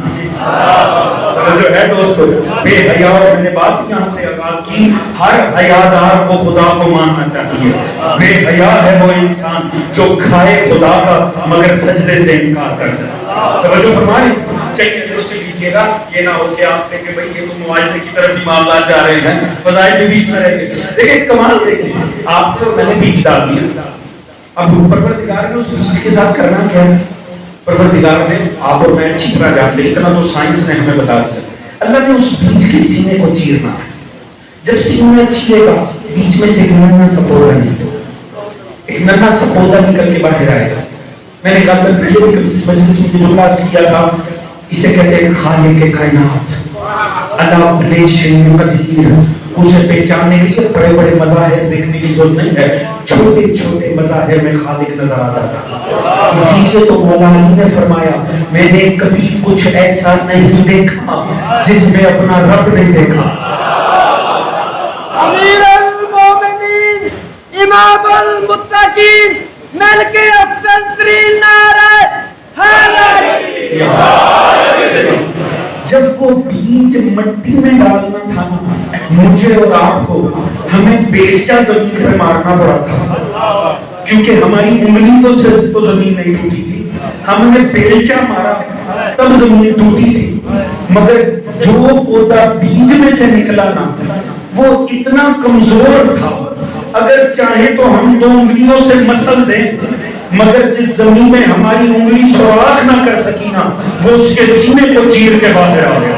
جو ہے دوستو بے حیا, اور میں نے بات یہاں سے آغاز کی, ہر حیادار کو خدا کو ماننا چاہیے. بے حیا ہے وہ انسان جو کھائے خدا کا مگر سجدے سے انکار کرتا ہے. توجہ فرمائیں. چلیے کچھ لیجیے گا, یہ نہ ہو کہ آپ کہیں کہ بھئی یہ تو معاوضے کی طرف ہی معاملات جا رہے ہیں, فضائل بھی بیچ میں رہ گئے. دیکھیں کمال دیکھیں, آپ نے اور میں نے بیچ ڈال دیا. اب پروردگار نے اس بیچ کے ساتھ کرنا کیا ہے؟ پروردگار نے آپ اور میں اچھی طرح جانتے, اتنا تو سائنس نے ہمیں بتا دیا. اللہ نے اس بیج کے سینے کو چیرنا ہے. جب سینہ چیرے گا بیچ میں سے ایک ننا سپودا نکلے, ایک ننا سپودا نکل کے باہر آئے گا. میں نے کہا تھا پہلے بھی اس مجلس میں جو بات کیا تھا, اسے کہتے ہیں خالق کائنات, اللہ کل شیء قدیر. اسے پہچاننے کے لیے بڑے بڑے مظاہر دیکھنے کی ضرورت نہیں ہے, چھوٹے چھوٹے مظاہر میں خالق نظر آتا تھا. اسی لیے تو مولا علی نے فرمایا میں نے کبھی کچھ ایسا نہیں دیکھا جس میں اپنا رب نہیں دیکھا. امیر المومنین امام المتقین ملک افضل ترین نعرہ حیدری. جب وہ بیج مٹی میں ڈالنا تھا مجھے اور آپ کو, ہمیں بیلچا زمین پہ مارنا پڑا تھا, کیونکہ ہماری انگلی تو زمین نہیں ٹوٹی تھی. ہم نے بیلچا مارا تب زمین ٹوٹی تھی. مگر جو پودا بیج میں سے نکلا نا وہ اتنا کمزور تھا, اگر چاہیں تو ہم دو انگلیوں سے مسل دیں, مگر جس زمین میں ہماری انگلی سوراخ نہ کر سکی نا وہ اس کے سینے کو چیر کے باہر آ گیا.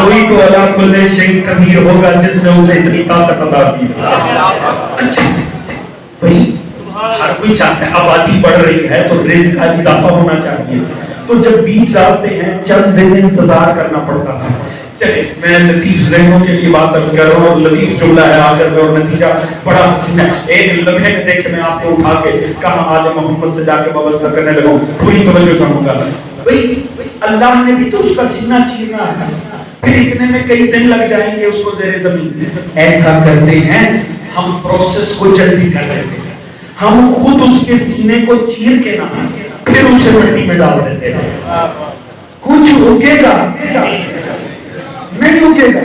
کوئی تو اللہ کل شیء قدیر ہوگا جس نے اسے اتنی طاقت عطا کی. اچھا بھائی ہر کوئی چاہتا ہے, آبادی بڑھ رہی ہے تو رزق کا اضافہ ہونا چاہیے, تو جب بیج ڈالتے ہیں چند دن انتظار کرنا پڑتا ہے. چلے میں لطیف ذہنوں کے لیے بات عرض کر رہا ہوں, اور لطیف جملہ ہے آخر میں اور نتیجہ بڑا حسین ہے. ایک لمحے میں دیکھ میں آپ کو اٹھا کے کہاں آل محمد سے جا کے وابستہ کرنے لگا ہوں, پوری توجہ چاہوں گا. بھئی اللہ نے بھی تو اس کا سینہ چیرنا ہے, پھر اتنے میں کئی دن لگ جائیں گے اس کو زیر زمین. ایسا کرتے ہیں ہم پروسیس کو جلدی کر لیتے ہیں, ہم خود اس کے سینے کو چیر کے نہ پھر اسے مٹی میں ڈال دیتے ہیں. کچھ رکے گا نہیں رکے گا,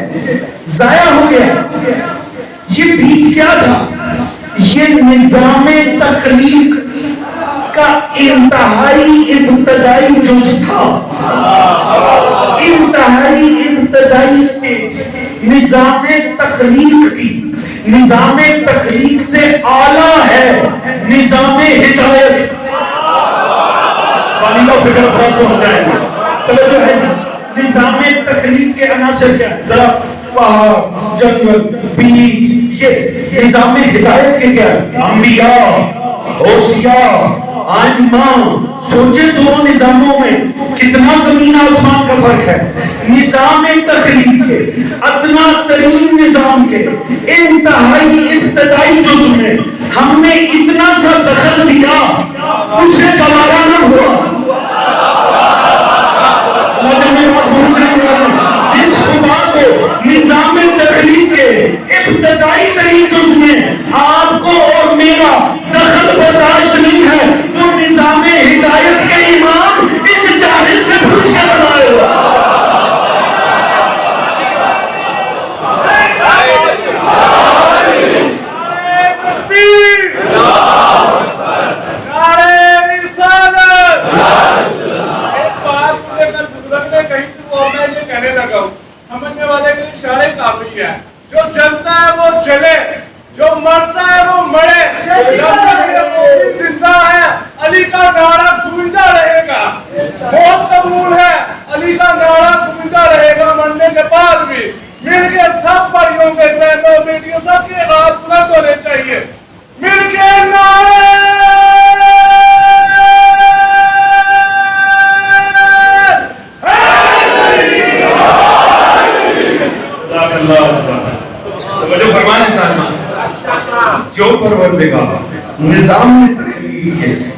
ضائع ہو گیا. یہ بیج کیا تھا؟ یہ نظام تخلیق کا انتہائی ابتدائی جز تھا, انتہائی ابتدائی سٹیج نظام تخلیق کی. نظام تخلیق سے اعلیٰ ہے نظام ہدایت. پانی کا فکر بہت ہو جائے گا. توجہ ہے جی, نظام تخلیق کے عناصر کیا, درخت, پہاڑ, جنگل, بیج, یہ نظام ہدایت کے کیا, انبیاء, اوصیاء, ائمہ. سوچیں دونوں نظاموں میں کتنا زمین آسمان کا فرق ہے. نظام تخلیق کے ادنا ترین نظام کے انتہائی ابتدائی جز میں ہم نے اتنا سا دخل دیا اسے گوارا نہ ہوا. جس خدا کو نظام تخلیق کے ابتدائی ترین جز میں آپ کو اور میرا دخل برداشت نہیں ہے, وہ نظام ہدایت کے امام اس جاہل سے پوچھے بنائے گا.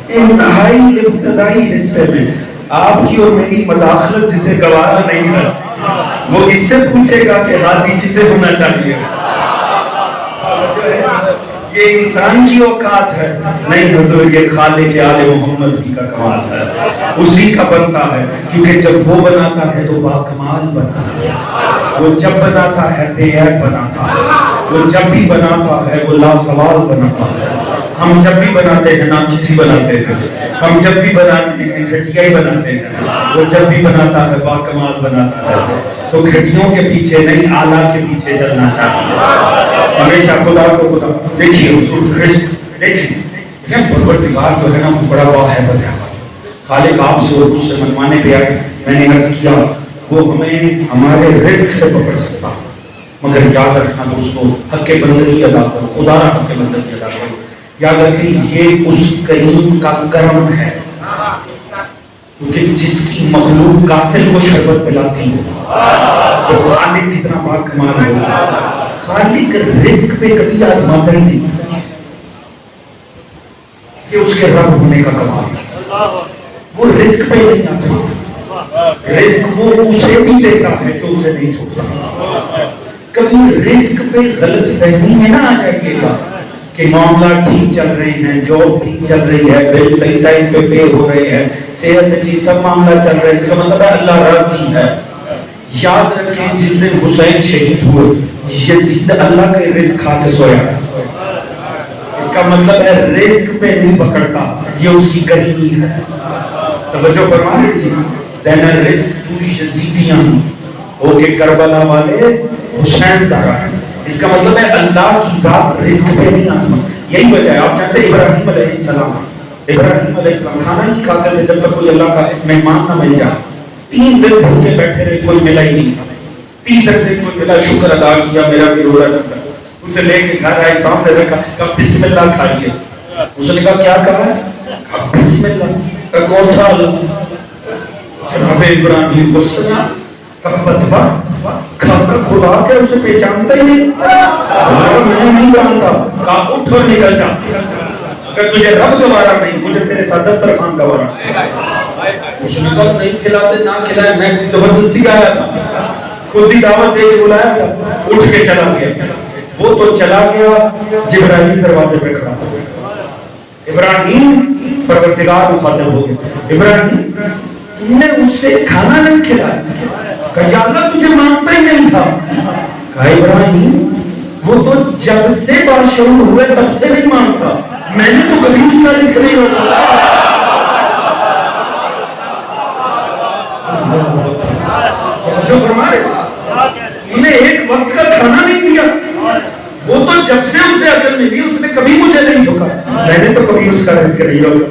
انتہائی ابتدائی حصے میں آپ کی اور میری مداخلت جسے گوارا نہیں ہے وہ اس سے پوچھے گا کہ ہادی کسے ہونا چاہیے. یہ انسان کی اوقات ہے نہیں حضور، یہ خالق آل محمد ہی کا کمال ہے، اسی کا بنتا ہے. کیونکہ جب وہ بناتا ہے تو باکمال بناتا ہے، وہ جب بناتا ہے بے عیب بناتا ہے، وہ جب بھی بناتا ہے وہ لاسوال بناتا ہے. ہم جب بھی بناتے ہیں نا کسی بناتے ہیں، ہم جب بھی بناتے ہیں گھٹیا ہی بناتے ہیں، وہ جب بھی بناتا ہے باکمال بناتا ہے. تو گھٹیوں کے پیچھے نہیں اعلیٰ کے پیچھے چلنا چاہیے ہمیشہ. خدا کو خدا دیکھیے دیکھیے پروردگار جو ہے نا وہ بڑا واحد ہے. خالق آپ سے اور مجھ سے منوانے پہ آئے، میں نے عرض کیا وہ ہمیں ہمارے رزق سے پکڑ سکتا، مگر یاد رکھنا دوستو حق بندگی ادا کرو، خدا را حق بندگی ادا کرو. یاد رکھیں یہ اس کریم کا کرم ہے، کیونکہ جس کی مخلوق قاتل کو شربت پلاتی ہو تو خالق کتنا باکمال ہوگا. خالق رزق پہ کبھی آزماتا ہی نہیں، یہ اس کے رب ہونے کا کمال ہے. وہ رزق پہ نہیں آزماتا، رزق وہ اسے بھی دیتا ہے جو اسے نہیں چھوڑتا. کبھی رزق پہ غلط فہمی میں نہ آ جائیے گا کہ معاملہ ٹھیک چل رہے ہیں، جاب ٹھیک چل رہی ہے، بل صحیح ٹائم پہ پے ہو رہے ہیں، صحت اچھی، سب معاملہ چل رہا ہے، اس کا مطلب ہے اللہ راضی ہے. یاد رکھیں جس دن حسین شہید ہوئے یزید اللہ کے رزق کھا کے سویا، اس کا مطلب ہے رزق پہ نہیں پکڑتا، یہ اس کی کریمی ہے. توجہ فرما رہے جی. دینا رزق تو یزیدیاں ہو کے کربلا والے حسین دارا ہے، اس کا مطلب ہے اللہ کی ذات رزق پہ نہیں آزما. یہی وجہ ہے آپ جانتے ہیں ابراہیم علیہ السلام کھانا نہیں کھاتے تھے جب تک کوئی اللہ کا مہمان نہ مل جائے. 3 دن بھوکے بیٹھے رہے، کوئی ملا ہی نہیں تھا. تیسرے دن کوئی ملا، شکر ادا کیا میرا بھی روزہ رکھا، اسے لے کے گھر آئے، سامنے رکھا، کہا بسم اللہ کھائیے. اس نے کہا کیا کہا ہے؟ کہا بسم اللہ. کون سا جناب ابراہیم کو سنا، کہا بدبخت کھانا خدا کے اسے پہچانتا ہی نہیں. میں نہیں جانتا. کہا اٹھ اور نکل جا، کہ تجھے رب گوارا نہیں، مجھے تیرے ساتھ دسترخوان گوارا. اس نے کہا نہیں کھلاتے نہ کھلائے، میں زبردستی آیا تھا، خود ہی دعوت دے کے بلایا تھا. اٹھ کے چلا گیا. وہ تو چلا گیا، جبرائیل دروازے پہ کھڑا ہو گیا. ابراہیم پروردگار مخاطب ہو گیا، ابراہیم تم نے اس سے کھانا نہیں کھلایا. کہا یا اللہ تجھے مانتا ہی نہیں تھا. کہا ابراہیم وہ تو جب سے باشعور ہوئے تب سے نہیں مانتا، میں نے تو کبھی اس کا رزق نہیں ہوتا. جو فرما رہے انہیں ایک وقت کا کھانا نہیں دیا، وہ تو جب سے اسے عقل نہیں دی اس نے کبھی مجھے نہیں جھکا، میں نے تو کبھی اس کا رزق نہیں ہوتا.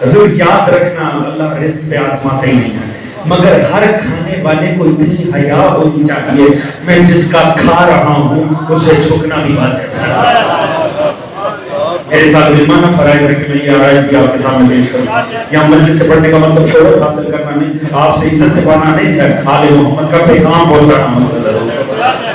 حضور یاد رکھنا اللہ رزق پہ آزماتا ہی نہیں ہے، مگر ہر کھانے والے کو اتنی حیا ہونی چاہیے میں جس کا کھا رہا ہوں اسے جھکنا بھی واجب ہے. میرے طالب علمانہ فرائض ہے کہ میں یہ آرائز بھی آپ کے سامنے پیش کروں. یہاں مسجد سے پڑھنے کا مطلب شہرت حاصل کرنا نہیں، آپ سے عزت پانا نہیں ہے، آل محمد کا پیغام پہنچانا مقصد ہے.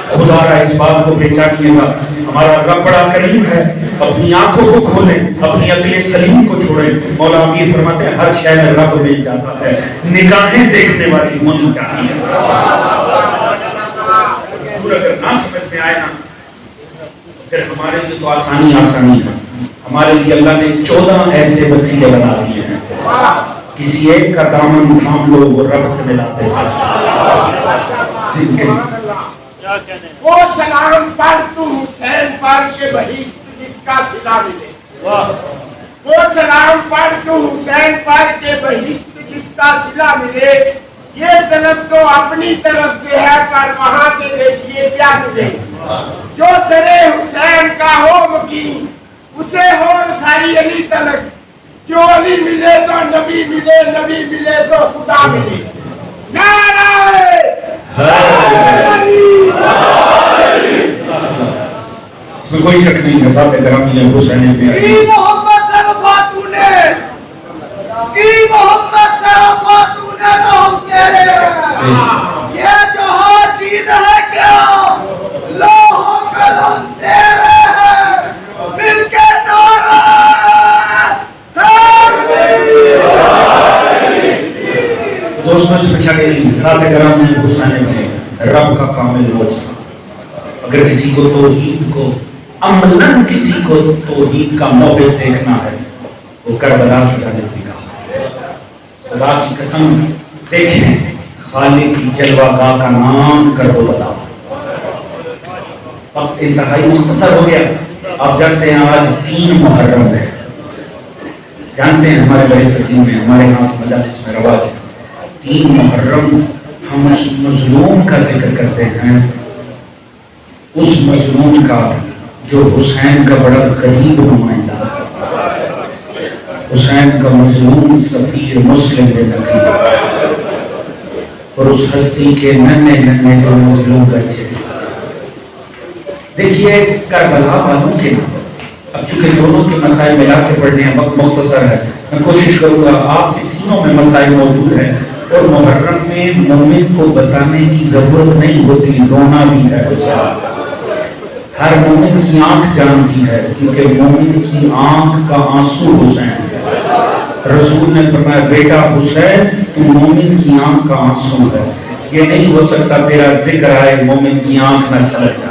خدا را اس بات کو پہچانیے گا ہمارا رب بڑا کریم ہے. اپنی آنکھوں کو کھولیں، اپنی عقل سلیم کو چھوڑیں. مولا امیر فرماتے ہیں ہر شے میں رب مل جاتا ہے، نگاہیں دیکھنے والی ہونی چاہیے. اگر نہ سمجھ میں آئے نا پھر ہمارے لیے تو آسانی ہے. ہمارے لیے اللہ نے 14 ایسے وسیلے بنا دیے ہیں، کسی ایک کا دامن تھام لو وہ رب سے ملاتے ہیں. وہ سلام پر تو حسین پر کے بہشت جس کا صلہ ملے، وہ سلام پر تو حسین پر کے بہشت جس کا صلہ ملے. یہ طلب تو اپنی طرف سے ہے پر وہاں سے دیکھیے کیا ملے. جو درے حسین کا ہو مقیم اسے ہو رسائی علی تلک. جو علی ملے تو نبی ملے، نبی ملے تو خدا ملے. نعرہ اس میں کوئی شک نہیں ہے. ذات گرامی ہے حسین پہ کی محمد سے وفاتوں نے، کی محمد سے وفاتوں نے تو ہم کہہ رہے ہیں یہ جو ہر چیز ہے کیا لوہوں قلم تیرے ہیں مل کے نعرہ دوستوں اسپیشلی ذات کرام نے حسین میں رب کا کامل موجزہ. اگر کسی کو توحید کو عملاً کسی کو توحید کا موقف دیکھنا ہے وہ کربلا کی جانب نگاہ. خدا کی قسم دیکھیں خالق کی جلوہ گاہ کا نام کربلا. وقت انتہائی مختصر ہو گیا. آپ جانتے ہیں آج 3 محرم ہے. جانتے ہیں ہمارے بڑے صدیوں میں ہمارے ہاں مجالس میں رواج ہے 3 محرم ہم اس مظلوم کا ذکر کرتے ہیں, اس مظلوم کا جو حسین کا بڑا غریب نمائندہ, حسین کا مظلوم سفیر مسلم نبی, اور اس ہستی کے ننھے ننھے جو مظلوم بچے. دیکھیے کربلا والوں کے نام, اب چونکہ دونوں کے مسائل ملا کے پڑھنے ہیں, وقت مختصر ہے, میں کوشش کروں گا آپ کے سینوں میں مسائل موجود ہیں, اور محرم میں مومن کو بتانے کی ضرورت نہیں ہوتی, رونا بھی ہے. ہر مومن کی آنکھ جانتی ہے, کیونکہ مومن کی آنکھ کا آنسو حسین. رسول نے فرمایا بیٹا حسین تو مومن کی آنکھ کا آنسو ہے. یہ نہیں ہو سکتا تیرا ذکر آئے مومن کی آنکھ نہ چھلک جائے.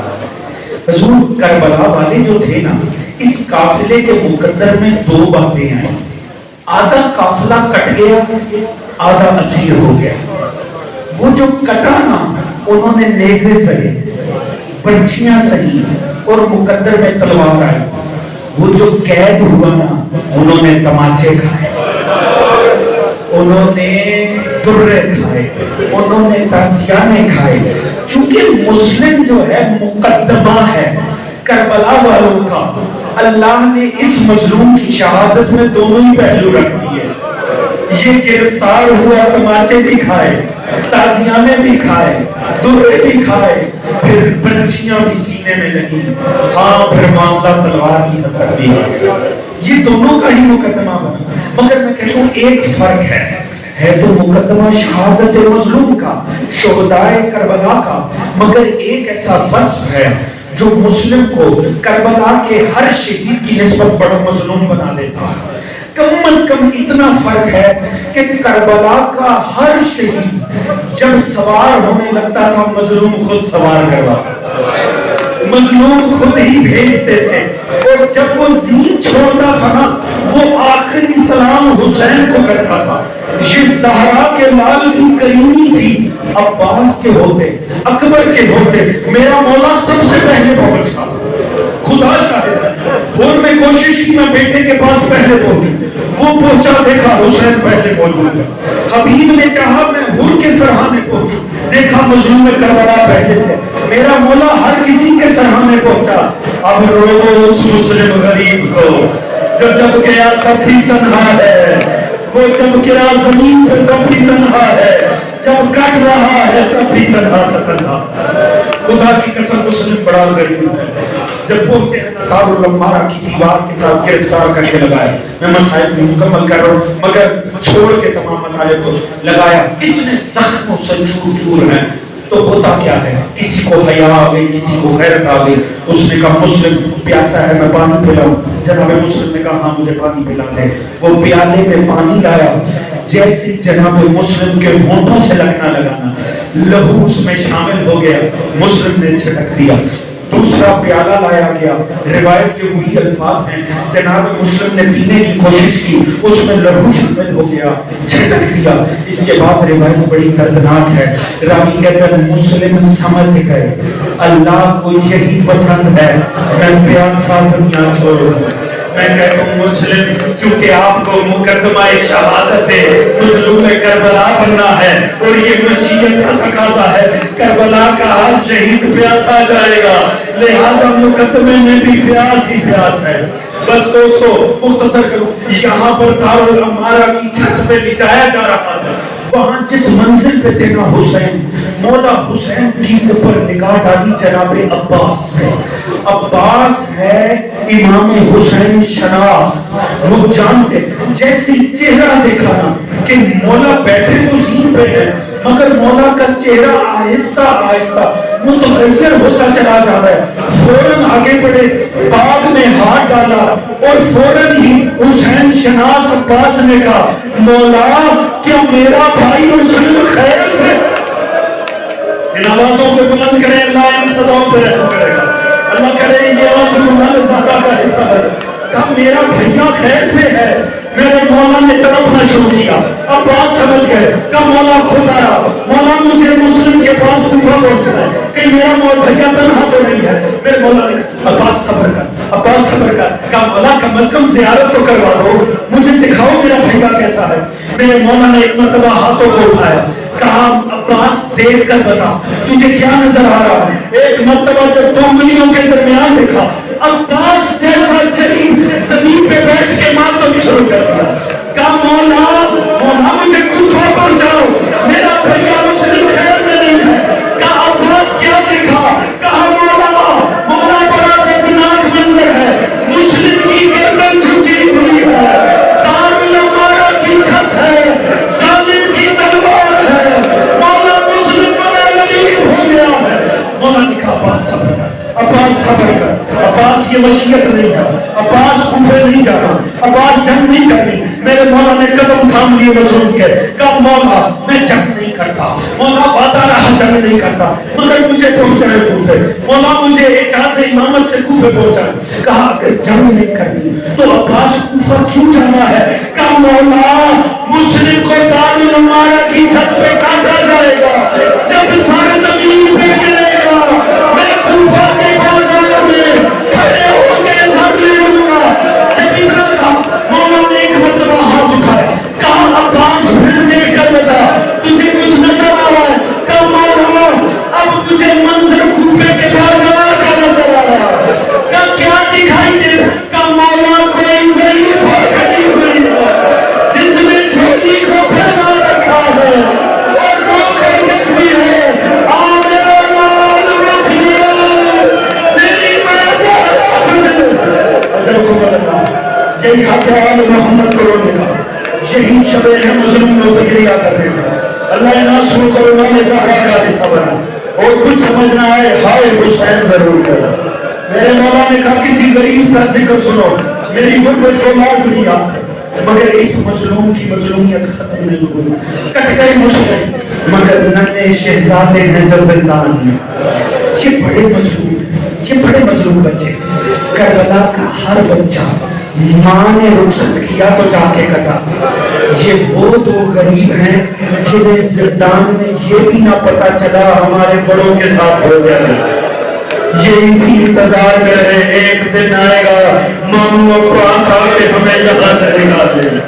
حضور کربلا والے جو تھے نا, اس قافلے کے مقدر میں 2 باتیں آئیں. آدھا قافلہ کٹ گیا, آدھا اسیر ہو گیا. وہ جو کٹا نا انہوں نے نیزے سہی, برچھیاں سہی, اور مقدر میں تلوار آئی. وہ جو قید ہوا نا انہوں نے تماچے کھائے, انہوں نے درے کھائے, انہوں نے تازیانے کھائے. چونکہ مسلم جو ہے مقدمہ ہے کربلا والوں کا, اللہ نے اس مظلوم کی شہادت میں دونوں ہی پہلو رکھ دیے. یہ گرفتار ہوا, تماچے بھی کھائے, تازیانے بھی کھائے, درے بھی کھائے, پھر برچیاں بھی سینے میں لگی. ہاں پھر معاملہ تلوار کی طرف بھی آ گیا. یہ دونوں کا ہی مقدمہ بنا. مگر میں کہتا ہوں ایک فرق ہے تو مقدمہ شہادت مظلوم کا, شہدائے کربلا کا, مگر ایک ایسا وصف ہے جو مسلم کو کربلا کے ہر شہید کی نسبت بڑا مظلوم بنا دیتا ہے. کم از کم اتنا فرق ہے کہ کربلا کا ہر شہید جب سوار ہونے لگتا تھا مظلوم خود سوار کروا, مظلوم خود ہی بھیجتے تھے. اور جب وہ زین چھوڑتا تھا نا وہ آخری سلام حسین کو کرتا تھا. یہ زہرا کے لال کی کریمی تھی, عباس کے ہوتے, اکبر کے ہوتے, میرا مولا سب سے پہلے پہنچا. خدا شاہد ہے, اور میں کوشش کی میں بیٹے کے پاس پہلے پہنچوں, وہ پہنچا, دیکھا حسین پہلے موجود ہے. حبیب نے چاہا میں حور کے سرحانے پہنچوں, دیکھا مظلوم کربلا پہلے سے. میرا مولا ہر کسی کے سرحانے پہنچا. اب رو اس مسلم غریب کو جو جب گیا تب بھی تنہا ہے, وہ جب گرا زمین پر تب بھی تنہا ہے, جب کٹ رہا ہے تب بھی تنہا تنہا. خدا کی قسم مسلم بڑا غریب ہے. جب پہنچے دارالعمارہ کی دیوار کے ساتھ گرفتار کر کے لگایا. میں مسائل بھی مکمل کر رہا ہوں مگر چھوڑ کے تمام مطالب کو لگایا. اتنے زخم و سنچور چور ہیں تو ہوتا کیا ہے, کسی کو حیا آ گئی, کسی کو غیرت آ گئی. اس نے کہا مسلم پیاسا ہے, میں پانی پلاؤں. جناب مسلم نے کہا ہاں مجھے پانی پلا دے. وہ پیالے میں پانی لایا, جیسے جناب مسلم کے ہونٹوں سے لگنا لگانا لہو اس میں شامل ہو گیا. مسلم نے چھٹک دیا. دوسرا پیالہ لایا گیا, روایت کے وہی الفاظ ہیں, جناب مسلم نے پینے کی کوشش کی, اس میں لہو شامل ہو گیا, چھٹک دیا. اس کے بعد روایت بڑی دردناک ہے. راوی کہتا ہے مسلم سمجھ گئے اللہ کو یہی پسند ہے, میں پیاسا دنیا چھوڑ دوں. میں کہتا ہوں مسلم چونکہ آپ کو مقدمہ شہادت مظلوم کربلا بننا ہے اور یہ مشیت کا تقاضا ہے, کربلا کا ہر شہید پیاسا جائے گا, لہذا مقدمے میں بھی پیاس ہی پیاس ہے. بس دوستو مختصر کروں, یہاں پر دارالعمارہ کی چھت پہ لٹایا جا رہا تھا. وہاں جس منزل پہ تھے نا حسین, مولا حسین کی اوپر نگاہ ڈالی جناب عباس سے. عباس ہے امام حسین شناس, وہ جانتے جیسے چہرہ دیکھا نا کہ مولا بیٹھے تو زین پہ ہے مگر مولا کا چہرہ آہستہ آہستہ متغیر ہوتا چلا جا رہا ہے. فوراً آگے بڑھے, باغ میں ہاتھ ڈالا اور فوراً ہی حسین شناس عباس نے کہا مولا کیا میرا بھائی مسلم خیر سے؟ ان آوازوں کو بلند کریں، اللہ ان صداؤں پہ رحم کرے گا، اللہ کرے یہ رسول اللہ زکا کا حصہ ہے۔ کہا میرا بھیا خیر سے ہے، میرے مولا نے تڑپنا شروع کیا، اب بات سمجھ گئے، کہا مولا خود آیا، مولا مجھے مسلم کے پاس کوفہ پہنچنا ہے کہ میرا مولا بھیا تنہا تو نہیں ہے۔ میرے مولا نے کہا عباس صبر کر، عباس صبر کر، کہا مولا کم از کم زیارت تو کروا دو، مجھے دکھاؤ میرا بھیا کیسا ہے۔ میرے مولا نے ایک مرتبہ ہاتھوں کو اٹھایا، کہا عباس دیکھ کر بتا تجھے کیا نظر آ رہا ہے۔ ایک مرتبہ جب دو انگلیوں کے درمیان دیکھا، عباس جیسا جلیل زمین پہ بیٹھ کے ماتم شروع کر دیا۔ کہا مولا مولا مجھے کوفہ پہنچاؤ، میرا بھیا مسلم خیر میں نہیں ہے۔ کہا عباس کیا دیکھا؟ کہا مولا مولا بڑا دردناک منظر ہے، مسلم کی گردن جھکی ہوئی ہے، دارالعمارہ کی چھت ہے، ظالم کی تلوار ہے، مولا مسلم بڑا غریب ہو گیا ہے۔ مولا نے کہا عباس صبر کر، عباس صبر کر، عباس یہ وصیت نہیں تھا، عباس کوفے نہیں جانا، عباس جنگ نہیں کرنی۔ میرے مولا نے قدم تھام لیے وصول کے، کہا مولا میں جنگ نہیں کرتا، مولا وعدہ رہا جنگ نہیں کرتا، مگر مجھے پہنچائے کوفے، مولا مجھے اجازت امامت سے کوفے پہنچائے۔ کہا اگر جنگ نہیں کرنی تو عباس کوفہ کیوں جانا ہے؟ کہا مولا مسلم کو دارالعمارہ کی چھت پہ کاٹا جائے گا، جب سارے زمین پہ گرے گا میں کوفہ کے بازار میں کھڑے ہو کے سر لے لوں گا۔ جب ادھر کا مولا نے ایک مرتبہ ہاتھ اٹھایا، کہا عباس پھر دیکھ کر بتا تجھے کچھ نظر آ رہا ہے؟ کہا مولا اب مجھے منظر کوفے کے بازار کا نظر آ رہا ہے۔ کہا کیا دکھائی دے؟ کہا مولا کوئی ضعیف اور غریب نہیں ہے، جس نے جھولی کو پھیلا رکھا ہے اور رو کر لکھتی ہے آ میرا لال مسیح تیری اجر کو بدلنا۔ یہی حق ہے آل محمد کو رونے کا، یہی شبیر ہے مسلم لوگ گریا کرنے کا۔ اللہ ناصر کو امام زہرا کا حصہ بنا اور کچھ سمجھنا ہے ہائے حسین ضرور کر۔ میرے مولا نے کہا کسی غریب کا ذکر سنو، میری غربت کو لاز نہیں آتا مگر اس مظلوم کی مظلومیت ختم نہیں ہوئی۔ کٹ گئے مسلم مگر ننھے شہزادے ہیں جو زندان میں، یہ بڑے مظلوم، یہ بڑے مظلوم بچے۔ کربلا کا ہر بچہ ماں نے رخصت کیا تو جا کے کٹا، یہ وہ دو غریب ہیں جنہیں زندان میں یہ بھی نہ پتا چلا ہمارے بڑوں کے ساتھ ہو گیا ہے۔ یہ اسی انتظار میں رہے ایک دن آئے گا ماموں عباس آ کے ہمیں یہاں سے نکال دے گا،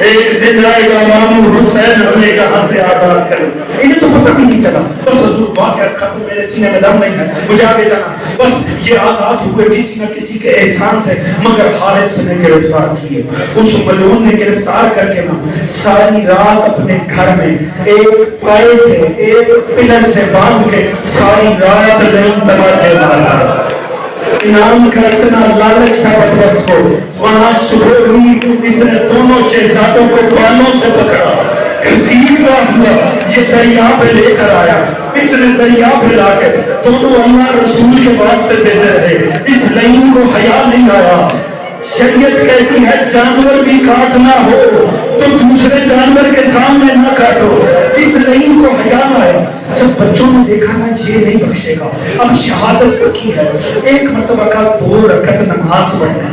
ایک دن آئے گا ماموں حسین ہمیں یہاں سے آزاد کرے گا۔ انہیں تو پتہ بھی نہیں چلا، بس حضور واقعہ ختم، میرے سینے میں دم نہیں ہے، مجھے آگے جانا، بس یہ آزاد ہوئے کسی نہ کسی کے احسان سے، مگر حارث نے گرفتار کیے۔ اس ملعون نے گرفتار کر کے نا ساری رات اپنے گھر میں ایک پائے سے ایک پلر سے باندھ کے ساری رات نہیں تماچے مارا۔ انعام کا اتنا لالچ تھا بدبخت کو، وہاں صبح ہوئی اس نے دونوں شہزادوں کو بالوں سے پکڑا، گھسیٹا ہوا یہ دریا پہ لے کر آیا۔ اس نے دریا پہ لا کے دونوں اللہ رسول کے واسطے دیتے رہے۔ اس لعین کو حیا نہیں آیا۔ شریعت کہتی ہے جانور بھی کاٹنا ہو تو دوسرے جانور کے سامنے نہ کاٹو، اس لعین کو حیا نہ آیا۔ جب بچوں نے دیکھا نا یہ نہیں بخشے گا، اب شہادت رکھی ہے، ایک مرتبہ کا 2 رکعت نماز پڑھنا،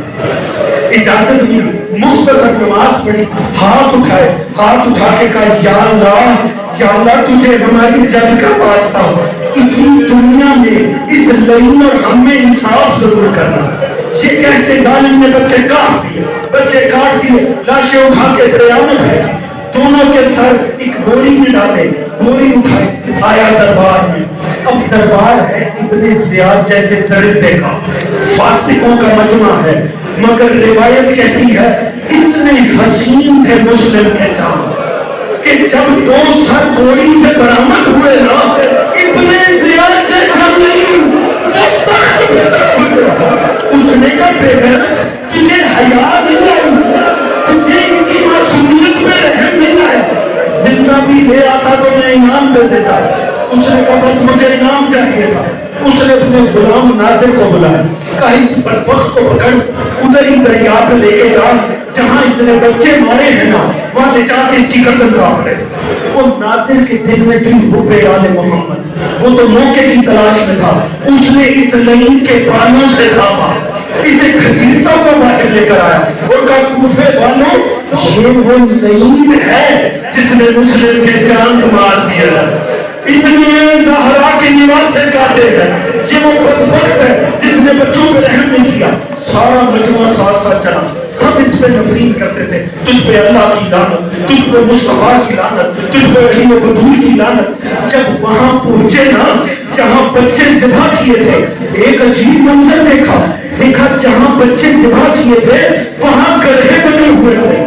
اجازت ملی، مختصر نماز پڑھی، ہاتھ اٹھائے، ہاتھ اٹھا کے کہا یا اللہ تجھے ہماری جنگ کا واسطہ ہو، اسی دنیا میں اس لعین اور ہم میں انصاف ضرور کرنا۔ یہ کہتے ظالم نے بچے کاٹ دیے، لاشیں اٹھا کے دریا میں پھینکی، دونوں کے سر ایک بوری میں ڈالے، بوری اٹھائے، آیا دربار میں۔ اب دربار ہے ابن زیاد جیسے درندے کا، فاسقوں کا مجمع ہے، مگر روایت کہتی ہے اتنے حسین تھے مسلم کے چاند کہ جب 2 سر بوری سے برآمد ہوئے نا ابن زیاد جیسا نہیں، اس نے کہا بیٹا تجھے حیا نہیں آئی، تجھے ان کی معصومیت پہ رحم نہیں آیا، زندہ بھی لے آتا تو میں انعام دے دیتا۔ اس نے کہا بس مجھے انعام چاہیے تھا۔ اس نے اپنے غلام نادر کو بلایا، کہا اس بدبخت کو پکڑ ادھر ہی دریا پہ لے کے جا جہاں اس نے بچے مارے ہیں نا، وہاں لے جا کے اس کی گردن کاٹ رہے. وہ نادر کے دل میں تھی حب آل محمد, وہ تو موقع کی تلاش میں تھا, اس نے اس لعین کے بالوں سے تھاما, اسے گھسیٹتا ہوا باہر لے کر آیا اور کہا کوفے والوں یہ وہ لعین ہے جس نے مسلم کے چاند مار دیا, اس لیے زہرا کے نواز سے کہتے ہیں یہ وہ بدبخت ہے جس نے بچوں پہ رحم نہیں کیا. سارا مجموعہ ساتھ ساتھ چلا, سب اس پہ نفرین کرتے تھے, تجھ پہ اللہ کی لعنت, تجھ پہ مصطفیٰ کی لعنت, تجھ پہ علی و بدول کی لعنت. جب وہاں پہنچے نا جہاں بچے ذبح کیے تھے, ایک عجیب منظر دیکھا, جہاں بچے ذبح کیے تھے وہاں گڑھے بنے ہوئے تھے.